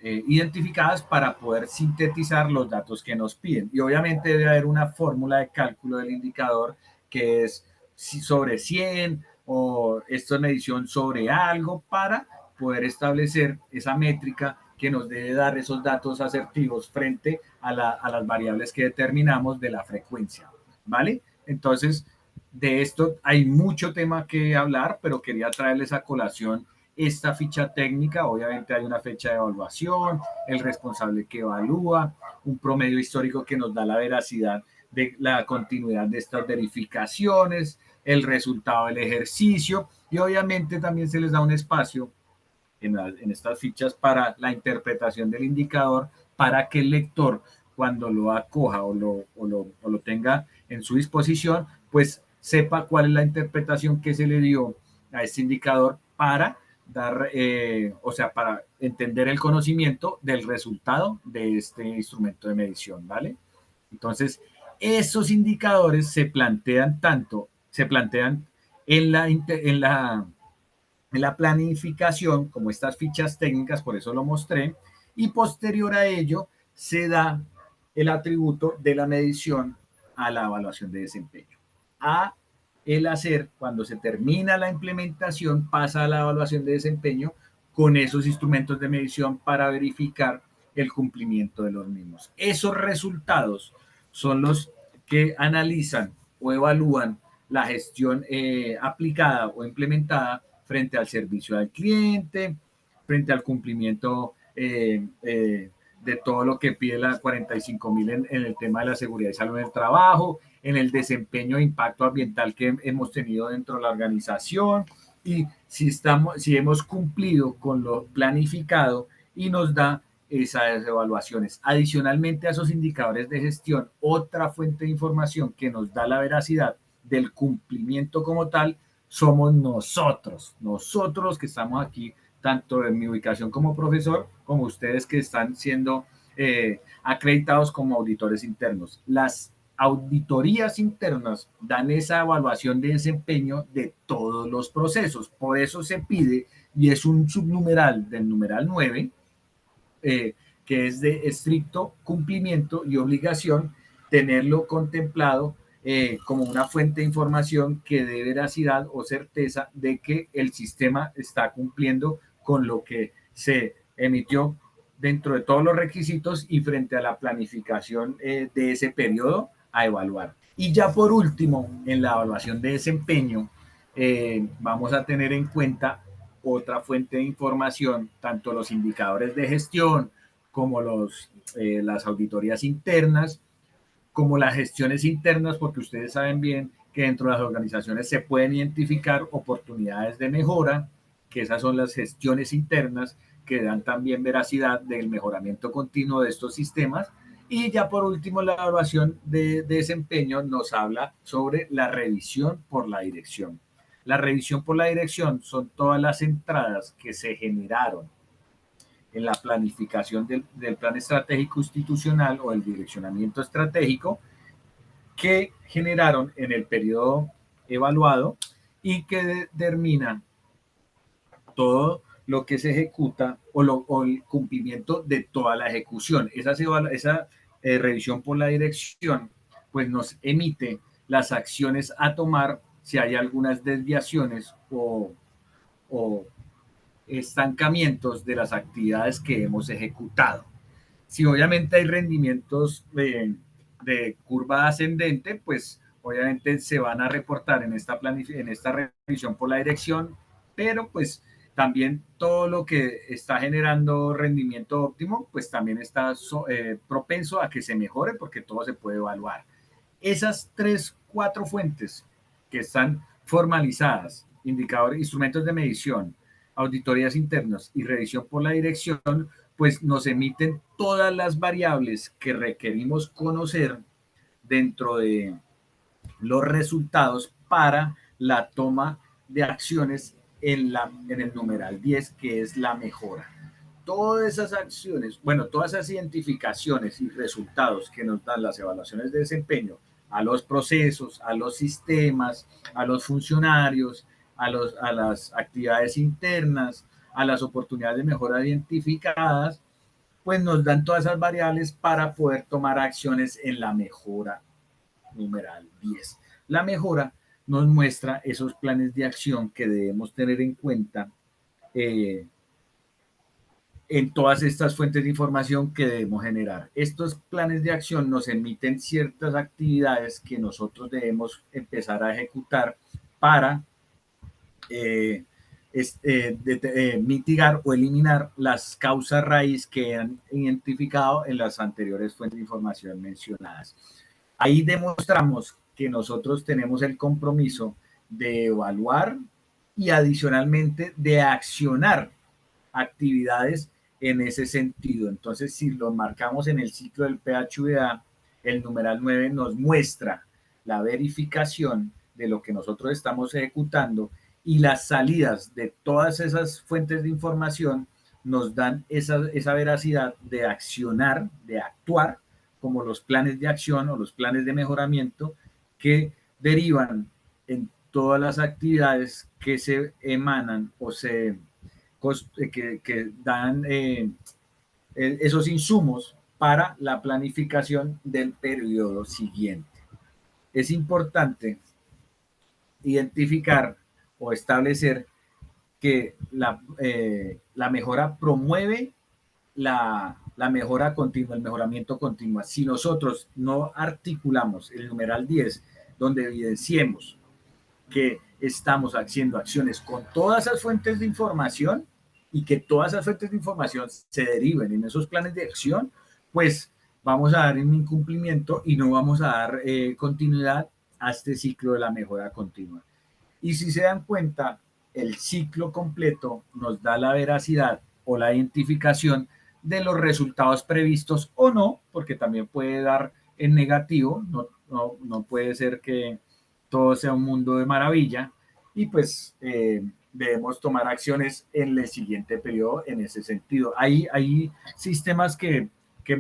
identificadas para poder sintetizar los datos que nos piden. Y obviamente debe haber una fórmula de cálculo del indicador que es sobre 100 o esta medición sobre algo para poder establecer esa métrica que nos debe dar esos datos asertivos frente a las variables que determinamos de la frecuencia, ¿vale? Entonces, de esto hay mucho tema que hablar, pero quería traerles a colación esta ficha técnica. Obviamente hay una fecha de evaluación, el responsable que evalúa, un promedio histórico que nos da la veracidad de la continuidad de estas verificaciones, el resultado del ejercicio y obviamente también se les da un espacio en estas fichas para la interpretación del indicador para que el lector cuando lo acoja o lo tenga en su disposición, pues sepa cuál es la interpretación que se le dio a este indicador para dar, o sea, para entender el conocimiento del resultado de este instrumento de medición, ¿vale? Entonces, esos indicadores se plantean en la planificación, como estas fichas técnicas, por eso lo mostré, y posterior a ello se da el atributo de la medición a la evaluación de desempeño. A el hacer, cuando se termina la implementación, pasa a la evaluación de desempeño con esos instrumentos de medición para verificar el cumplimiento de los mismos. Esos resultados son los que analizan o evalúan la gestión aplicada o implementada frente al servicio al cliente, frente al cumplimiento de todo lo que pide la 45.000 en el tema de la seguridad y salud en el trabajo, en el desempeño e impacto ambiental que hemos tenido dentro de la organización y si hemos cumplido con lo planificado y nos da esas evaluaciones. Adicionalmente a esos indicadores de gestión, otra fuente de información que nos da la veracidad del cumplimiento como tal, somos nosotros los que estamos aquí, tanto en mi ubicación como profesor, como ustedes que están siendo acreditados como auditores internos. Las auditorías internas dan esa evaluación de desempeño de todos los procesos. Por eso se pide, y es un subnumeral del numeral 9, que es de estricto cumplimiento y obligación, tenerlo contemplado como una fuente de información que dé veracidad o certeza de que el sistema está cumpliendo con lo que se emitió dentro de todos los requisitos y frente a la planificación de ese periodo a evaluar. Y ya por último, en la evaluación de desempeño, vamos a tener en cuenta otra fuente de información, tanto los indicadores de gestión como las auditorías internas, como las gestiones internas, porque ustedes saben bien que dentro de las organizaciones se pueden identificar oportunidades de mejora, que esas son las gestiones internas que dan también veracidad del mejoramiento continuo de estos sistemas. Y ya por último, la evaluación de desempeño nos habla sobre la revisión por la dirección. La revisión por la dirección son todas las entradas que se generaron en la planificación del plan estratégico institucional o el direccionamiento estratégico que generaron en el periodo evaluado y que determinan todo lo que se ejecuta o el cumplimiento de toda la ejecución. Esa revisión por la dirección pues nos emite las acciones a tomar si hay algunas desviaciones o estancamientos de las actividades que hemos ejecutado. Si obviamente hay rendimientos de curva ascendente, pues obviamente se van a reportar en esta revisión por la dirección, pero pues también todo lo que está generando rendimiento óptimo, pues también está propenso a que se mejore porque todo se puede evaluar. Esas tres, cuatro fuentes que están formalizadas, indicadores, instrumentos de medición, auditorías internas y revisión por la dirección, pues nos emiten todas las variables que requerimos conocer dentro de los resultados para la toma de acciones en el numeral 10, que es la mejora. Todas esas acciones, bueno, todas esas identificaciones y resultados que nos dan las evaluaciones de desempeño a los procesos, a los sistemas, a los funcionarios, a las actividades internas, a las oportunidades de mejora identificadas, pues nos dan todas esas variables para poder tomar acciones en la mejora numeral 10. La mejora nos muestra esos planes de acción que debemos tener en cuenta en todas estas fuentes de información que debemos generar. Estos planes de acción nos emiten ciertas actividades que nosotros debemos empezar a ejecutar para mitigar o eliminar las causas raíz que han identificado en las anteriores fuentes de información mencionadas. Ahí demostramos que nosotros tenemos el compromiso de evaluar y adicionalmente de accionar actividades en ese sentido. Entonces, si lo marcamos en el ciclo del PHVA, el numeral 9 nos muestra la verificación de lo que nosotros estamos ejecutando y las salidas de todas esas fuentes de información nos dan esa veracidad de accionar, de actuar, como los planes de acción o los planes de mejoramiento que derivan en todas las actividades que se emanan o que dan esos insumos para la planificación del periodo siguiente. Es importante identificar o establecer que la mejora promueve la mejora continua, el mejoramiento continuo. Si nosotros no articulamos el numeral 10, donde evidenciemos que estamos haciendo acciones con todas esas fuentes de información y que todas esas fuentes de información se deriven en esos planes de acción, pues vamos a dar un incumplimiento y no vamos a dar continuidad a este ciclo de la mejora continua. Y si se dan cuenta, el ciclo completo nos da la veracidad o la identificación de los resultados previstos o no, porque también puede dar en negativo, no puede ser que todo sea un mundo de maravilla, y pues debemos tomar acciones en el siguiente periodo en ese sentido. Hay sistemas que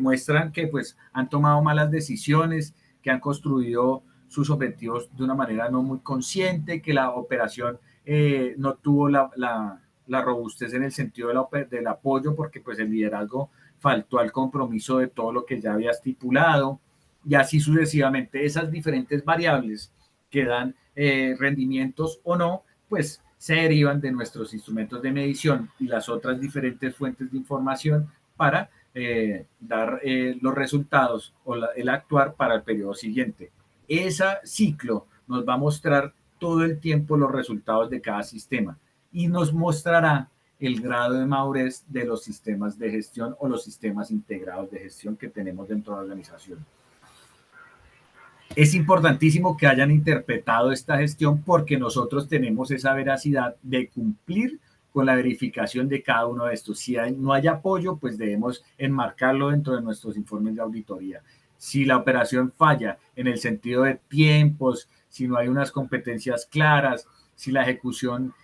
muestran que pues han tomado malas decisiones, que han construido sus objetivos de una manera no muy consciente, que la operación no tuvo la robustez en el sentido del apoyo, porque pues el liderazgo faltó al compromiso de todo lo que ya había estipulado, y así sucesivamente. Esas diferentes variables que dan rendimientos o no, pues se derivan de nuestros instrumentos de medición y las otras diferentes fuentes de información para dar los resultados o el actuar para el periodo siguiente. Ese ciclo nos va a mostrar todo el tiempo los resultados de cada sistema y nos mostrará el grado de madurez de los sistemas de gestión o los sistemas integrados de gestión que tenemos dentro de la organización. Es importantísimo que hayan interpretado esta gestión porque nosotros tenemos esa veracidad de cumplir con la verificación de cada uno de estos. Si no hay apoyo, pues debemos enmarcarlo dentro de nuestros informes de auditoría. Si la operación falla en el sentido de tiempos, si no hay unas competencias claras, si la ejecución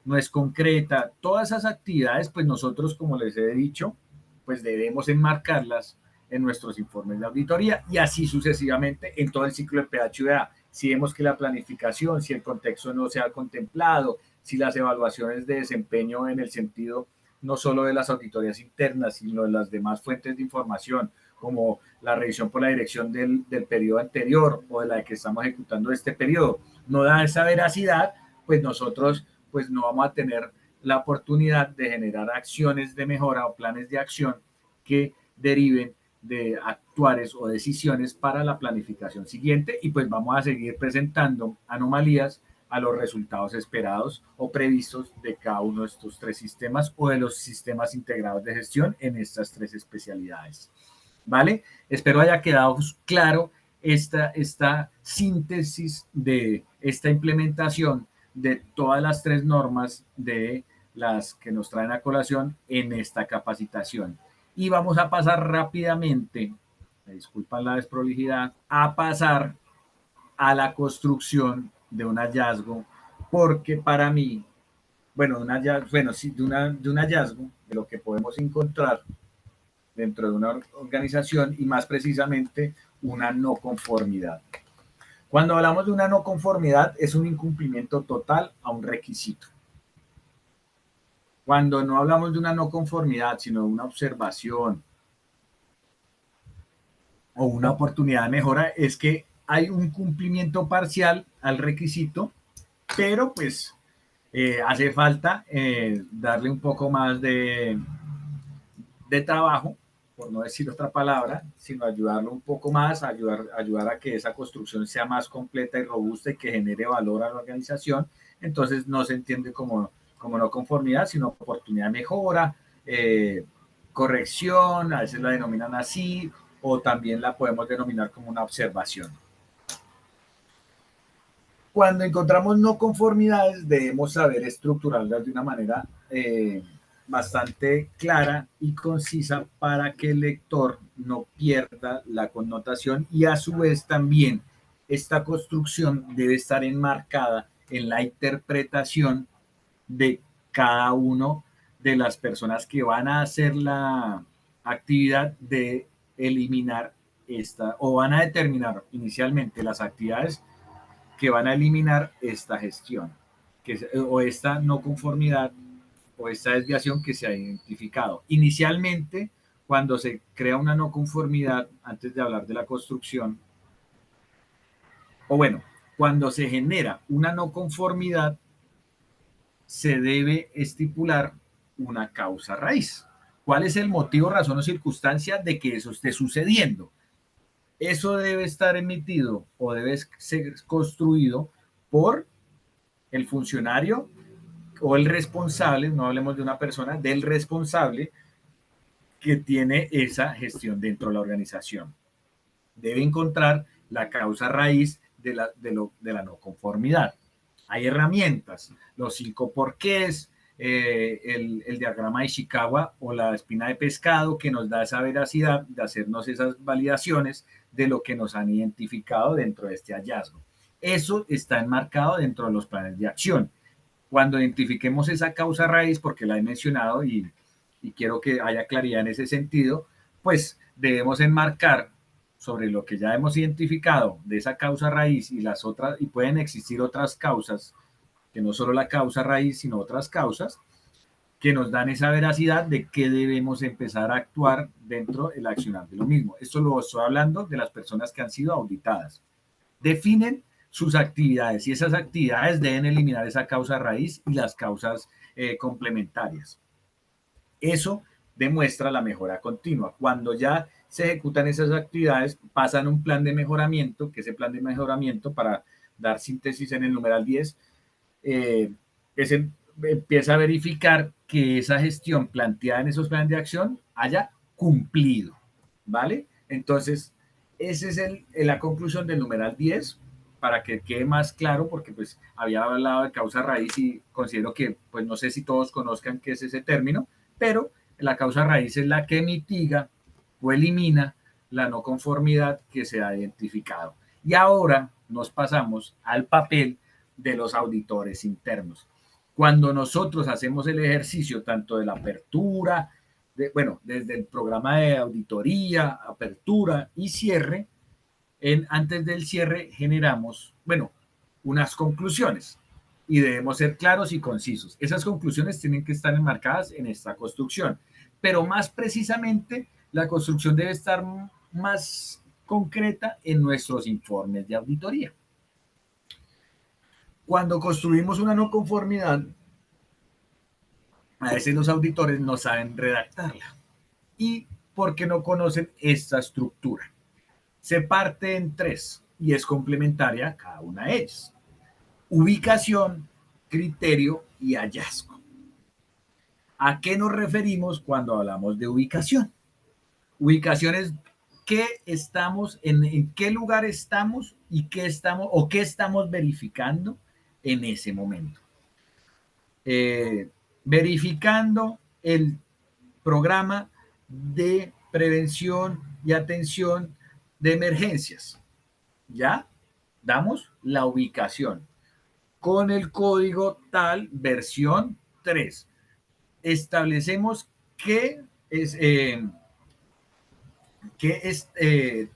no es concreta, todas esas actividades, pues nosotros, como les he dicho, pues debemos enmarcarlas en nuestros informes de auditoría y así sucesivamente en todo el ciclo de PHVA. Si vemos que la planificación, si el contexto no se ha contemplado, si las evaluaciones de desempeño en el sentido no solo de las auditorías internas, sino de las demás fuentes de información, como la revisión por la dirección del periodo anterior o de la que estamos ejecutando este periodo, no da esa veracidad, pues nosotros pues no vamos a tener la oportunidad de generar acciones de mejora o planes de acción que deriven de actuares o decisiones para la planificación siguiente y pues vamos a seguir presentando anomalías a los resultados esperados o previstos de cada uno de estos tres sistemas o de los sistemas integrados de gestión en estas tres especialidades. ¿Vale? Espero haya quedado claro esta síntesis de esta implementación de todas las tres normas de las que nos traen a colación en esta capacitación. Y vamos a pasar rápidamente, me disculpan la desprolijidad, a pasar a la construcción de un hallazgo, porque para mí, bueno, sí, de un hallazgo, de lo que podemos encontrar dentro de una organización y más precisamente una no conformidad. Cuando hablamos de una no conformidad es un incumplimiento total a un requisito. Cuando no hablamos de una no conformidad, sino de una observación o una oportunidad de mejora, es que hay un cumplimiento parcial al requisito, pero pues hace falta darle un poco más de trabajo, por no decir otra palabra, sino ayudarlo un poco más, ayudar a que esa construcción sea más completa y robusta y que genere valor a la organización. Entonces no se entiende como no conformidad, sino oportunidad de mejora, corrección, a veces la denominan así, o también la podemos denominar como una observación. Cuando encontramos no conformidades, debemos saber estructurarlas de una manera bastante clara y concisa para que el lector no pierda la connotación y a su vez también esta construcción debe estar enmarcada en la interpretación de cada uno de las personas que van a hacer la actividad de eliminar esta o van a determinar inicialmente las actividades que van a eliminar esta gestión o esta no conformidad o esta desviación que se ha identificado. Inicialmente, cuando se crea una no conformidad, antes de hablar de la construcción, o bueno, cuando se genera una no conformidad, se debe estipular una causa raíz. ¿Cuál es el motivo, razón o circunstancia de que eso esté sucediendo? Eso debe estar emitido o debe ser construido por el funcionario o el responsable, no hablemos de una persona, del responsable que tiene esa gestión dentro de la organización. Debe encontrar la causa raíz de la no conformidad. Hay herramientas, los 5 porqués, el diagrama de Ishikawa o la espina de pescado, que nos da esa veracidad de hacernos esas validaciones de lo que nos han identificado dentro de este hallazgo. Eso está enmarcado dentro de los planes de acción. Cuando identifiquemos esa causa raíz, porque la he mencionado y quiero que haya claridad en ese sentido, pues debemos enmarcar sobre lo que ya hemos identificado de esa causa raíz y las otras, y pueden existir otras causas, que no solo la causa raíz, sino otras causas, que nos dan esa veracidad de que debemos empezar a actuar dentro del accionar de lo mismo. Esto lo estoy hablando de las personas que han sido auditadas. Definen sus actividades y esas actividades deben eliminar esa causa raíz y las causas complementarias. Eso demuestra la mejora continua. Cuando ya se ejecutan esas actividades, pasan un plan de mejoramiento, que ese plan de mejoramiento, para dar síntesis en el numeral 10, ese empieza a verificar que esa gestión planteada en esos planes de acción haya cumplido, ¿vale? Entonces, esa es la conclusión del numeral 10, para que quede más claro, porque pues había hablado de causa raíz y considero que, pues no sé si todos conozcan qué es ese término, pero la causa raíz es la que mitiga o elimina la no conformidad que se ha identificado. Y ahora nos pasamos al papel de los auditores internos. Cuando nosotros hacemos el ejercicio tanto de la apertura, bueno, desde el programa de auditoría, apertura y cierre, antes del cierre generamos, bueno, unas conclusiones y debemos ser claros y concisos. Esas conclusiones tienen que estar enmarcadas en esta construcción, pero más precisamente la construcción debe estar más concreta en nuestros informes de auditoría. Cuando construimos una no conformidad, a veces los auditores no saben redactarla y porque no conocen esta estructura. Se parte en tres y es complementaria a cada una de ellas: ubicación, criterio y hallazgo. ¿A qué nos referimos cuando hablamos de ubicación? Ubicación es qué estamos, en qué lugar estamos y qué estamos o qué estamos verificando en ese momento. Verificando el programa de prevención y atención de emergencias. ¿Ya? Damos la ubicación con el código tal versión 3. Establecemos qué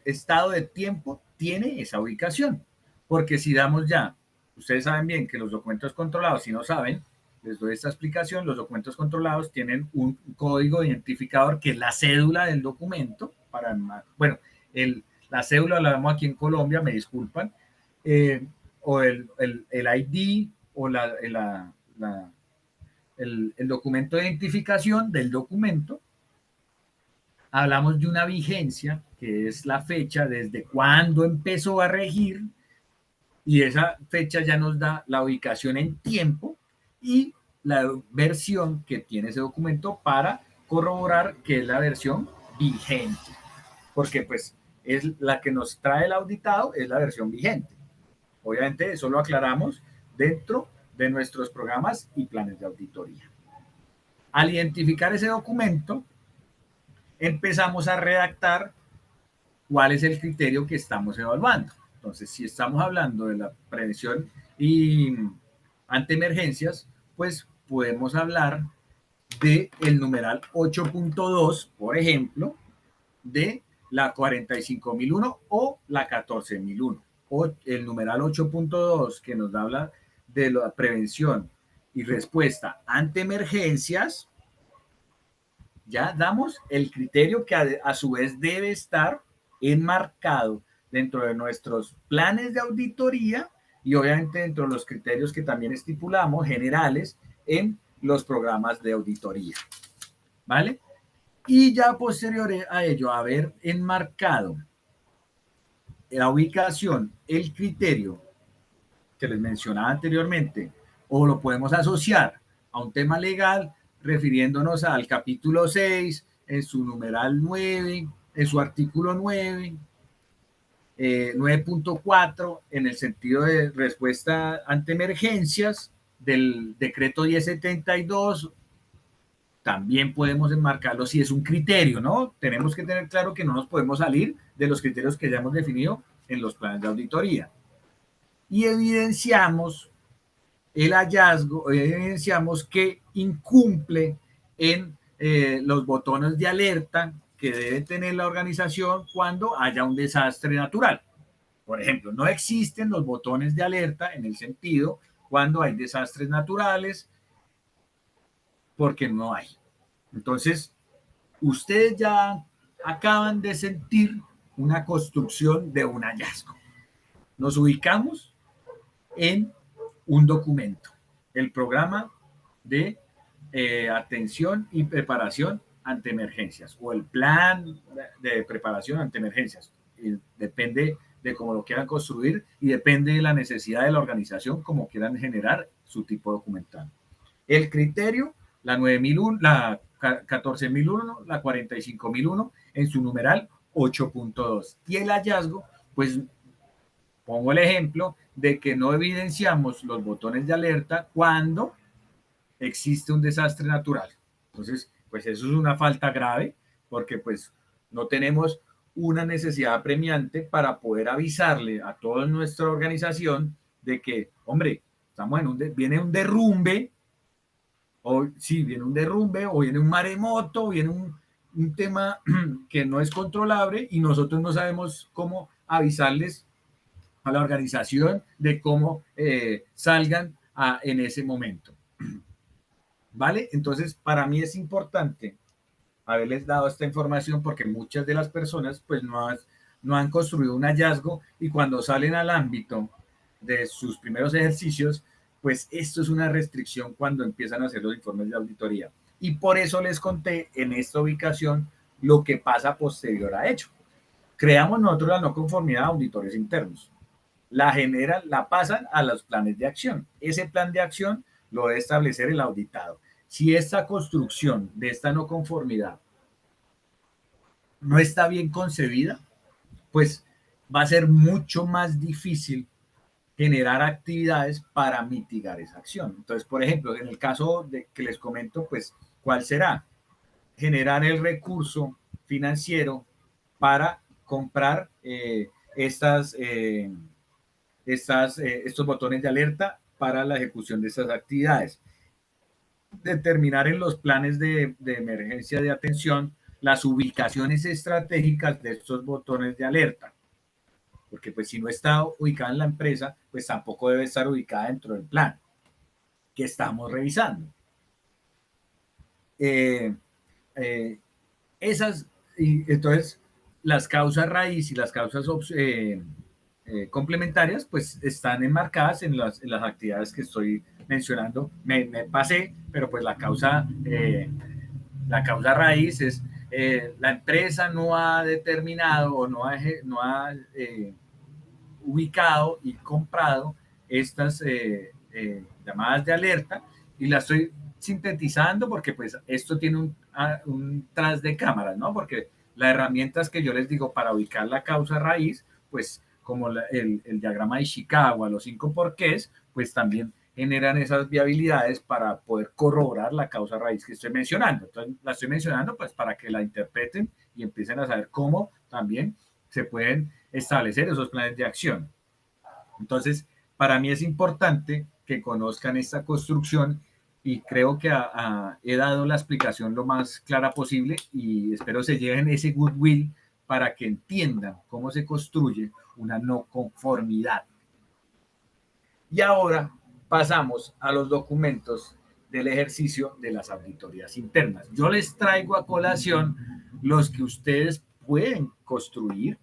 estado de tiempo tiene esa ubicación. Porque si damos ya, ustedes saben bien que los documentos controlados, si no saben, les doy esta explicación: los documentos controlados tienen un código identificador que es la cédula del documento. Bueno, la cédula la damos aquí en Colombia, me disculpan, o el ID o el documento de identificación del documento. Hablamos de una vigencia, que es la fecha desde cuando empezó a regir, y esa fecha ya nos da la ubicación en tiempo y la versión que tiene ese documento para corroborar que es la versión vigente, porque pues es la que nos trae el auditado, es la versión vigente. Obviamente eso lo aclaramos dentro de nuestros programas y planes de auditoría. Al identificar ese documento, empezamos a redactar cuál es el criterio que estamos evaluando. Entonces, si estamos hablando de la prevención y ante emergencias, pues podemos hablar del numeral 8.2, por ejemplo, de la 45.001 o la 14.001. O el numeral 8.2, que nos habla de la prevención y respuesta ante emergencias, ya damos el criterio que a su vez debe estar enmarcado dentro de nuestros planes de auditoría y obviamente dentro de los criterios que también estipulamos generales en los programas de auditoría. ¿Vale? Y ya posterior a ello, haber enmarcado la ubicación, el criterio que les mencionaba anteriormente, o lo podemos asociar a un tema legal, refiriéndonos al capítulo 6, en su numeral 9, en su artículo 9, 9.4, en el sentido de respuesta ante emergencias, del decreto 1072, también podemos enmarcarlo si es un criterio, ¿no? Tenemos que tener claro que no nos podemos salir de los criterios que ya hemos definido en los planes de auditoría. Y evidenciamos el hallazgo, evidenciamos que incumple en los botones de alerta que debe tener la organización cuando haya un desastre natural. Por ejemplo, no existen los botones de alerta en el sentido cuando hay desastres naturales, porque no hay. Entonces, ustedes ya acaban de sentir una construcción de un hallazgo. Nos ubicamos en un documento, el programa de atención y preparación ante emergencias o el plan de preparación ante emergencias. Depende de cómo lo quieran construir y depende de la necesidad de la organización, como quieran generar su tipo documental. El criterio, la 9001, la 14001, la 45001 en su numeral 8.2. Y el hallazgo, pues pongo el ejemplo de que no evidenciamos los botones de alerta cuando existe un desastre natural. Entonces, pues eso es una falta grave porque pues no tenemos una necesidad apremiante para poder avisarle a toda nuestra organización de que, hombre, estamos en viene un derrumbe, o sí, viene un derrumbe, o viene un maremoto, o viene un tema que no es controlable y nosotros no sabemos cómo avisarles a la organización de cómo salgan en ese momento. ¿Vale? Entonces, para mí es importante haberles dado esta información porque muchas de las personas pues no han construido un hallazgo y cuando salen al ámbito de sus primeros ejercicios, pues esto es una restricción cuando empiezan a hacer los informes de auditoría. Y por eso les conté en esta ubicación lo que pasa posterior a hecho. Creamos nosotros la no conformidad a auditores internos. La generan, la pasan a los planes de acción. Ese plan de acción lo debe establecer el auditado. Si esta construcción de esta no conformidad no está bien concebida, pues va a ser mucho más difícil generar actividades para mitigar esa acción. Entonces, por ejemplo, en el caso de que les comento, pues, ¿cuál será? Generar el recurso financiero para comprar estos botones de alerta para la ejecución de estas actividades. Determinar en los planes de emergencia de atención las ubicaciones estratégicas de estos botones de alerta, porque pues si no está ubicada en la empresa, pues tampoco debe estar ubicada dentro del plan que estamos revisando. Eh, eh, esas, y entonces las causas raíz y las causas complementarias pues están enmarcadas en las actividades que estoy mencionando. Me pasé, pero pues la causa raíz es la empresa no ha determinado o no ha ubicado y comprado estas llamadas de alerta y las estoy sintetizando porque pues esto tiene un tras de cámaras, ¿no? Porque las herramientas que yo les digo para ubicar la causa raíz, pues como el diagrama de Ishikawa, los 5 porqués, pues también generan esas viabilidades para poder corroborar la causa raíz que estoy mencionando. Entonces, la estoy mencionando pues para que la interpreten y empiecen a saber cómo también se pueden establecer esos planes de acción. Entonces, para mí es importante que conozcan esta construcción y creo que he dado la explicación lo más clara posible y espero se lleven ese goodwill para que entiendan cómo se construye una no conformidad. Y ahora pasamos a los documentos del ejercicio de las auditorías internas. Yo les traigo a colación los que ustedes pueden construir,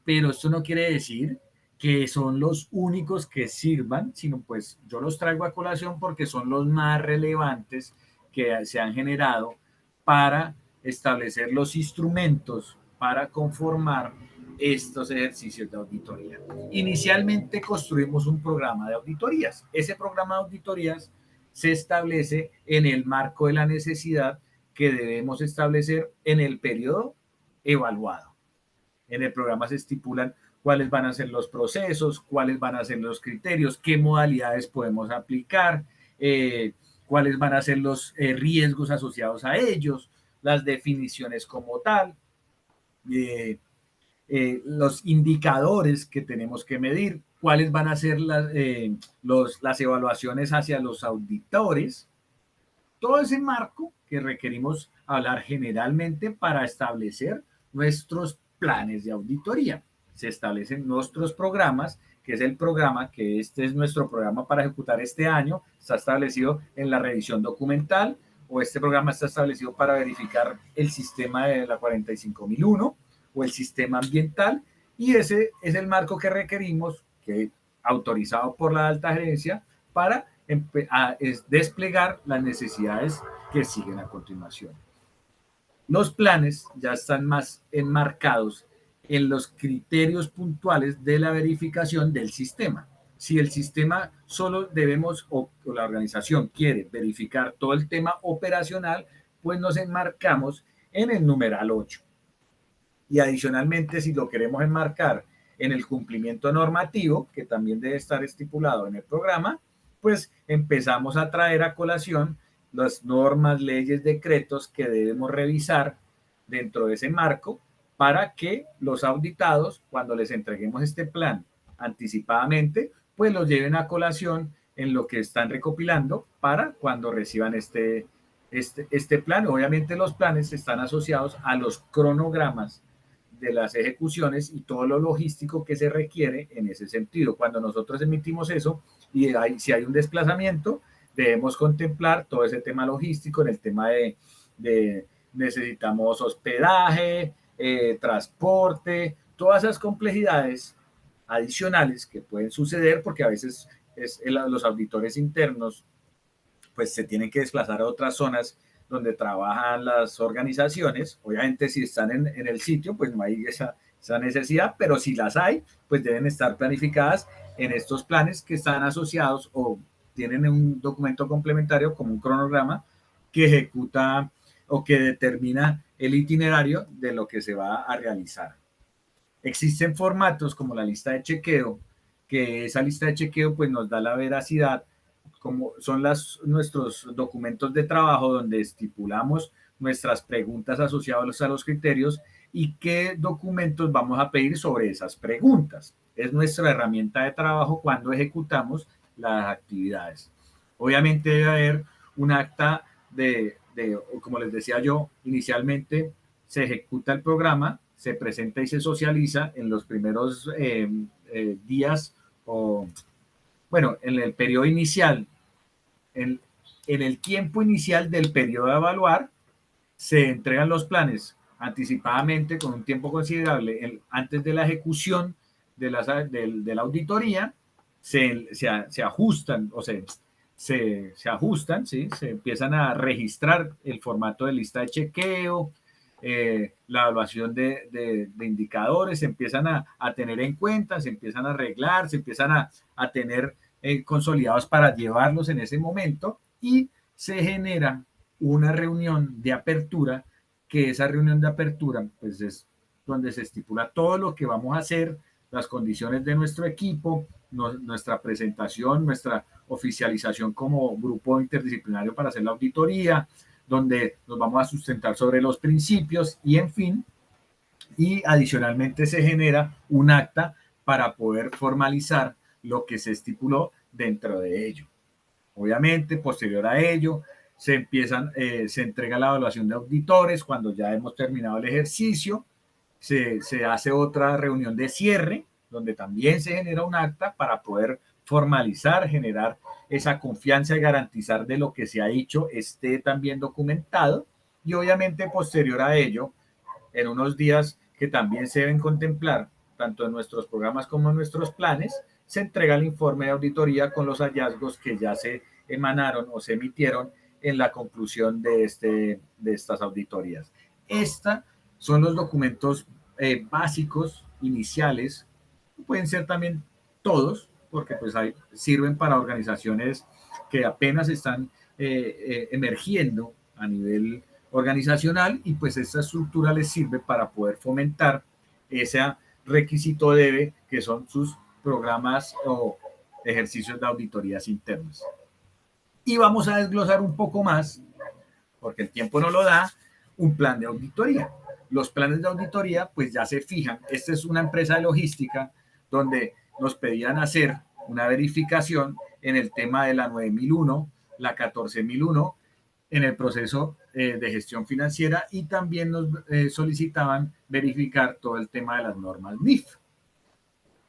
pero esto no quiere decir que son los únicos que sirvan, sino pues yo los traigo a colación porque son los más relevantes que se han generado para establecer los instrumentos para conformar estos ejercicios de auditoría. Inicialmente construimos un programa de auditorías. Ese programa de auditorías se establece en el marco de la necesidad que debemos establecer en el periodo evaluado. En el programa se estipulan cuáles van a ser los procesos, cuáles van a ser los criterios, qué modalidades podemos aplicar, cuáles van a ser los riesgos asociados a ellos, las definiciones como tal, los indicadores que tenemos que medir, cuáles van a ser las evaluaciones hacia los auditores, todo ese marco que requerimos hablar generalmente para establecer nuestros planes de auditoría. Se establecen nuestros programas, que es el programa, que este es nuestro programa para ejecutar este año, está establecido en la revisión documental, o este programa está establecido para verificar el sistema de la 45001 o el sistema ambiental, y ese es el marco que requerimos, que autorizado por la alta gerencia, para desplegar las necesidades que siguen a continuación. Los planes ya están más enmarcados en los criterios puntuales de la verificación del sistema. Si el sistema solo debemos, o la organización quiere verificar todo el tema operacional, pues nos enmarcamos en el numeral 8. Y adicionalmente, si lo queremos enmarcar en el cumplimiento normativo, que también debe estar estipulado en el programa, pues empezamos a traer a colación las normas, leyes, decretos que debemos revisar dentro de ese marco para que los auditados, cuando les entreguemos este plan anticipadamente, pues los lleven a colación en lo que están recopilando para cuando reciban este plan. Obviamente los planes están asociados a los cronogramas de las ejecuciones y todo lo logístico que se requiere en ese sentido. Cuando nosotros emitimos eso y si hay un desplazamiento, debemos contemplar todo ese tema logístico en el tema de necesitamos hospedaje, transporte, todas esas complejidades adicionales que pueden suceder porque a veces los auditores internos pues se tienen que desplazar a otras zonas donde trabajan las organizaciones. Obviamente si están en el sitio, pues no hay esa necesidad, pero si las hay, pues deben estar planificadas en estos planes que están asociados o tienen un documento complementario como un cronograma que ejecuta o que determina el itinerario de lo que se va a realizar. Existen formatos como la lista de chequeo, que esa lista de chequeo pues nos da la veracidad, como son nuestros documentos de trabajo donde estipulamos nuestras preguntas asociadas a los criterios y qué documentos vamos a pedir sobre esas preguntas. Es nuestra herramienta de trabajo cuando ejecutamos las actividades. Obviamente debe haber un acta como les decía yo, inicialmente se ejecuta el programa, se presenta y se socializa en los primeros días o, bueno, en el periodo inicial, en, en el tiempo inicial del periodo a evaluar, se entregan los planes anticipadamente con un tiempo considerable antes de la ejecución de la auditoría, se ajustan o se ajustan, ¿sí? Se empiezan a registrar el formato de lista de chequeo, la evaluación de indicadores, se empiezan a tener en cuenta, se empiezan a arreglar, se empiezan a tener consolidados para llevarlos en ese momento y se genera una reunión de apertura, que esa reunión de apertura pues es donde se estipula todo lo que vamos a hacer, las condiciones de nuestro equipo, nuestra presentación, nuestra oficialización como grupo interdisciplinario para hacer la auditoría, donde nos vamos a sustentar sobre los principios y en fin, y adicionalmente se genera un acta para poder formalizar lo que se estipuló dentro de ello. Obviamente, posterior a ello, se entrega la evaluación de auditores cuando ya hemos terminado el ejercicio, se hace otra reunión de cierre, donde también se genera un acta para poder formalizar, generar esa confianza y garantizar de lo que se ha dicho esté también documentado. Y obviamente, posterior a ello, en unos días que también se deben contemplar, tanto en nuestros programas como en nuestros planes, se entrega el informe de auditoría con los hallazgos que ya se emanaron o se emitieron en la conclusión de estas auditorías. Estos son los documentos básicos, iniciales, pueden ser también todos, porque pues sirven para organizaciones que apenas están emergiendo a nivel organizacional y pues esta estructura les sirve para poder fomentar ese requisito debe que son sus programas o ejercicios de auditorías internas. Y vamos a desglosar un poco más, porque el tiempo no lo da, un plan de auditoría. Los planes de auditoría pues ya se fijan. Esta es una empresa de logística donde nos pedían hacer una verificación en el tema de la 9001, la 14001, en el proceso de gestión financiera, y también nos solicitaban verificar todo el tema de las normas NIF,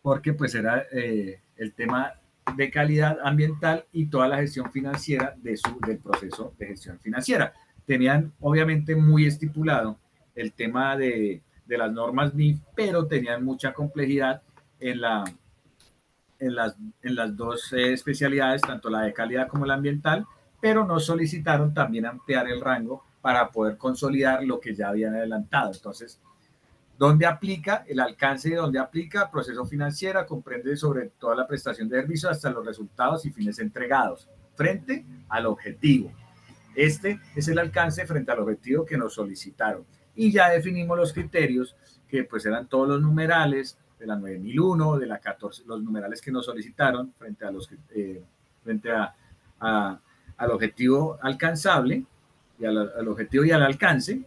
porque pues era el tema de calidad ambiental y toda la gestión financiera del proceso de gestión financiera. Tenían obviamente muy estipulado el tema de las normas NIF, pero tenían mucha complejidad en, la, en las dos especialidades, tanto la de calidad como la ambiental, pero nos solicitaron también ampliar el rango para poder consolidar lo que ya habían adelantado. Entonces, ¿dónde aplica? El alcance de dónde aplica, proceso financiero, comprende sobre toda la prestación de servicios hasta los resultados y fines entregados, frente al objetivo. Este es el alcance frente al objetivo que nos solicitaron. Y ya definimos los criterios, que pues eran todos los numerales de la 9001, de la 14, los numerales que nos solicitaron frente a los frente a, al objetivo alcanzable y al objetivo y al alcance,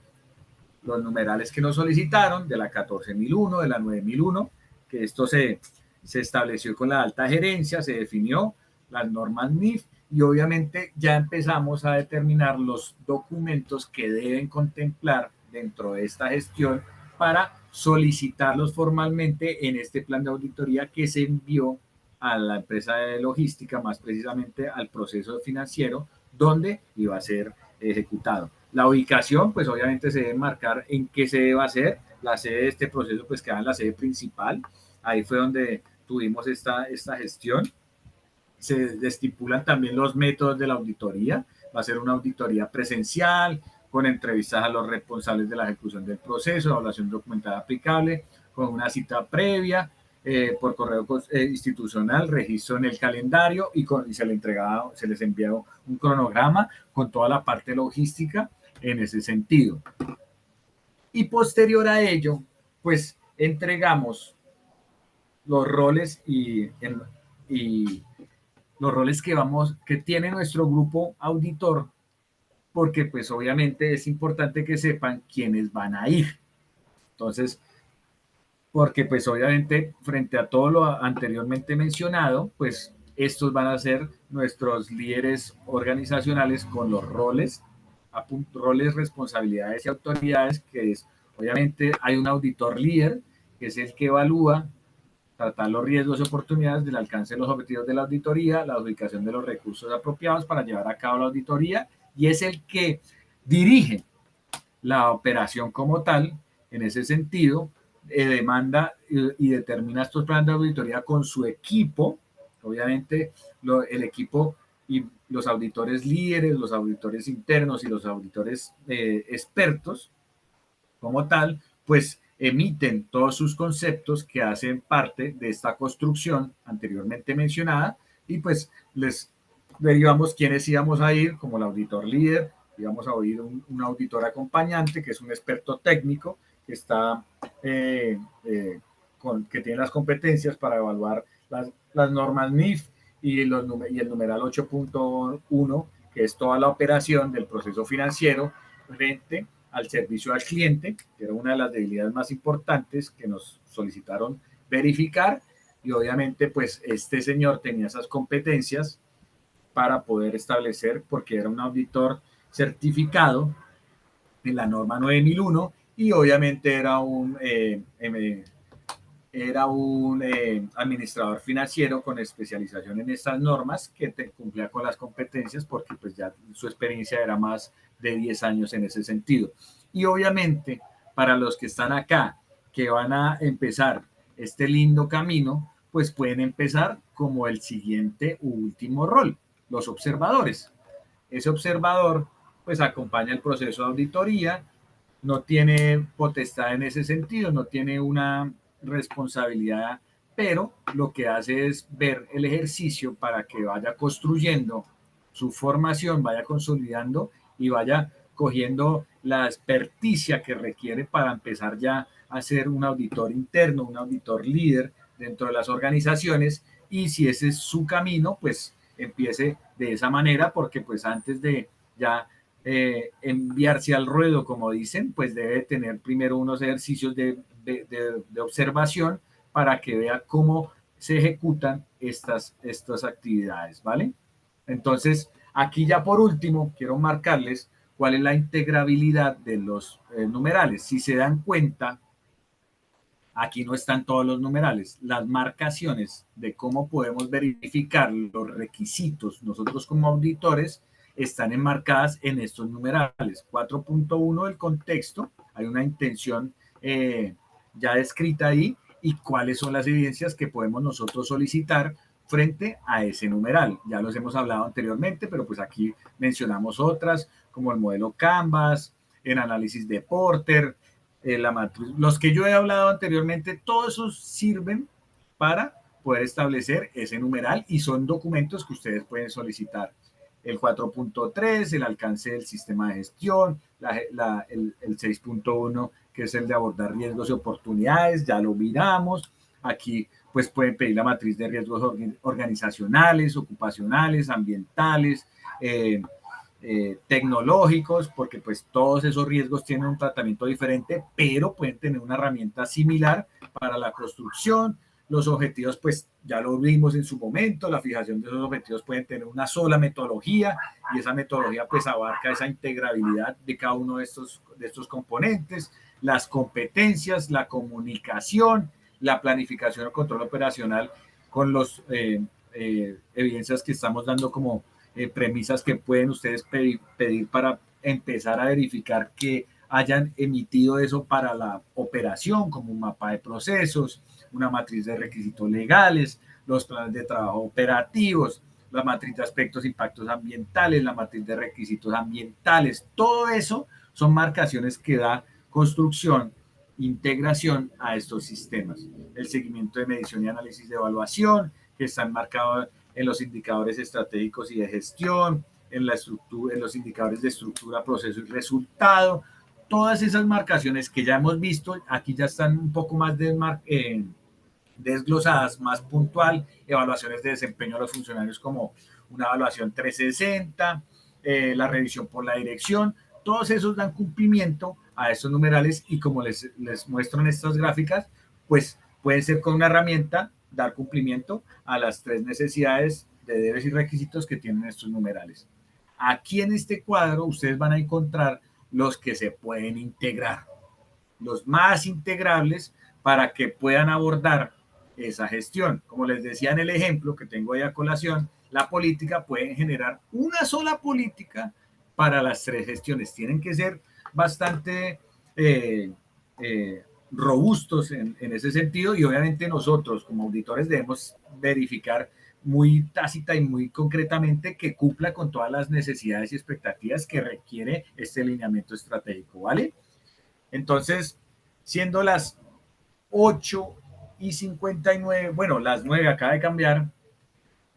los numerales que nos solicitaron de la 14001, de la 9001, que esto se estableció con la alta gerencia, se definió las normas NIF y obviamente ya empezamos a determinar los documentos que deben contemplar dentro de esta gestión para solicitarlos formalmente en este plan de auditoría que se envió a la empresa de logística, más precisamente al proceso financiero donde iba a ser ejecutado. La ubicación, pues obviamente se debe marcar en qué sede va a ser. La sede de este proceso, pues queda en la sede principal. Ahí fue donde tuvimos esta gestión. Se estipulan también los métodos de la auditoría. Va a ser una auditoría presencial, con entrevistas a los responsables de la ejecución del proceso, evaluación documental aplicable, con una cita previa, por correo institucional, registro en el calendario y se les envió un cronograma con toda la parte logística en ese sentido. Y posterior a ello, pues entregamos los roles y los roles que tiene nuestro grupo auditor, porque pues obviamente es importante que sepan quiénes van a ir. Entonces, porque pues obviamente frente a todo lo anteriormente mencionado, pues estos van a ser nuestros líderes organizacionales con los roles, roles, responsabilidades y autoridades, que es, obviamente hay un auditor líder, que es el que evalúa, tratar los riesgos y oportunidades del alcance de los objetivos de la auditoría, la ubicación de los recursos apropiados para llevar a cabo la auditoría, y es el que dirige la operación como tal, en ese sentido, demanda y determina estos planes de auditoría con su equipo, obviamente el equipo y los auditores líderes, los auditores internos y los auditores expertos como tal, pues emiten todos sus conceptos que hacen parte de esta construcción anteriormente mencionada, y pues les derivamos quiénes íbamos a ir, como el auditor líder, íbamos a oír un auditor acompañante, que es un experto técnico, que está que tiene las competencias para evaluar las normas NIF y el numeral 8.1, que es toda la operación del proceso financiero frente al servicio al cliente, que era una de las debilidades más importantes que nos solicitaron verificar, y obviamente pues este señor tenía esas competencias para poder establecer, porque era un auditor certificado en la norma 9001 y obviamente era un administrador financiero con especialización en estas normas, que cumplía con las competencias porque pues ya su experiencia era más de 10 años en ese sentido. Y obviamente para los que están acá, que van a empezar este lindo camino, pues pueden empezar como el siguiente último rol, los observadores. Ese observador pues acompaña el proceso de auditoría, no tiene potestad en ese sentido, no tiene una responsabilidad, pero lo que hace es ver el ejercicio para que vaya construyendo su formación, vaya consolidando y vaya cogiendo la experticia que requiere para empezar ya a ser un auditor interno, un auditor líder dentro de las organizaciones, y si ese es su camino, pues empiece de esa manera, porque pues antes de ya enviarse al ruedo, como dicen, pues debe tener primero unos ejercicios de observación para que vea cómo se ejecutan estas actividades, ¿vale? Entonces, aquí ya por último, quiero marcarles cuál es la integrabilidad de los numerales. Si se dan cuenta, aquí no están todos los numerales. Las marcaciones de cómo podemos verificar los requisitos nosotros como auditores están enmarcadas en estos numerales. 4.1 del contexto, hay una intención ya descrita ahí y cuáles son las evidencias que podemos nosotros solicitar frente a ese numeral. Ya los hemos hablado anteriormente, pero pues aquí mencionamos otras como el modelo Canvas, el análisis de Porter, la matriz, los que yo he hablado anteriormente, todos esos sirven para poder establecer ese numeral y son documentos que ustedes pueden solicitar. El 4.3, el alcance del sistema de gestión, el 6.1, que es el de abordar riesgos y oportunidades, ya lo miramos. Aquí pues pueden pedir la matriz de riesgos organizacionales, ocupacionales, ambientales, tecnológicos, porque pues todos esos riesgos tienen un tratamiento diferente, pero pueden tener una herramienta similar para la construcción. Los objetivos, pues ya lo vimos en su momento, la fijación de esos objetivos pueden tener una sola metodología y esa metodología pues abarca esa integrabilidad de cada uno de estos componentes, las competencias, la comunicación, la planificación o control operacional con los evidencias que estamos dando como premisas que pueden ustedes pedir para empezar a verificar que hayan emitido eso para la operación, como un mapa de procesos, una matriz de requisitos legales, los planes de trabajo operativos, la matriz de aspectos e impactos ambientales, la matriz de requisitos ambientales, todo eso son marcaciones que da construcción, integración a estos sistemas. El seguimiento de medición y análisis de evaluación, que están marcados en los indicadores estratégicos y de gestión, en los indicadores de estructura, proceso y resultado. Todas esas marcaciones que ya hemos visto, aquí ya están un poco más desglosadas, más puntual, evaluaciones de desempeño de los funcionarios como una evaluación 360, la revisión por la dirección, todos esos dan cumplimiento a estos numerales y como les muestro en estas gráficas, pues pueden ser con una herramienta dar cumplimiento a las tres necesidades de deberes y requisitos que tienen estos numerales. Aquí en este cuadro ustedes van a encontrar los que se pueden integrar, los más integrables para que puedan abordar esa gestión. Como les decía en el ejemplo que tengo ahí a colación, la política puede generar una sola política para las tres gestiones. Tienen que ser bastante robustos en ese sentido y obviamente nosotros como auditores debemos verificar muy tácita y muy concretamente que cumpla con todas las necesidades y expectativas que requiere este lineamiento estratégico, ¿vale? Entonces, siendo las 8:59, bueno, las 9 acaba de cambiar,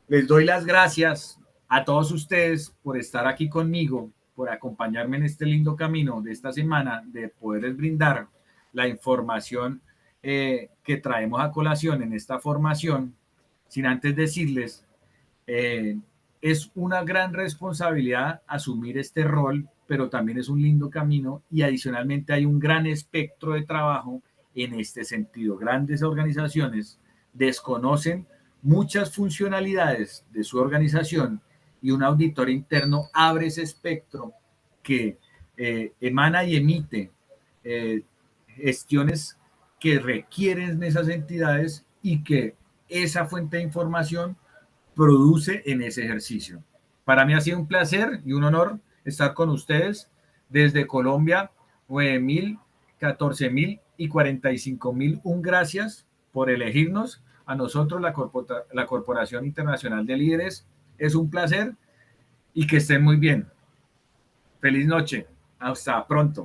les doy las gracias a todos ustedes por estar aquí conmigo, por acompañarme en este lindo camino de esta semana, de poderles brindar la información que traemos a colación en esta formación, sin antes decirles, eh, es una gran responsabilidad asumir este rol, pero también es un lindo camino y adicionalmente hay un gran espectro de trabajo en este sentido. Grandes organizaciones desconocen muchas funcionalidades de su organización y un auditor interno abre ese espectro que emana y emite eh, gestiones que requieren esas entidades y que esa fuente de información produce en ese ejercicio. Para mí ha sido un placer y un honor estar con ustedes desde Colombia, 9.000, 14.000 y 45.000. Un gracias por elegirnos a nosotros, la Corporación Internacional de Líderes. Es un placer y que estén muy bien. Feliz noche. Hasta pronto.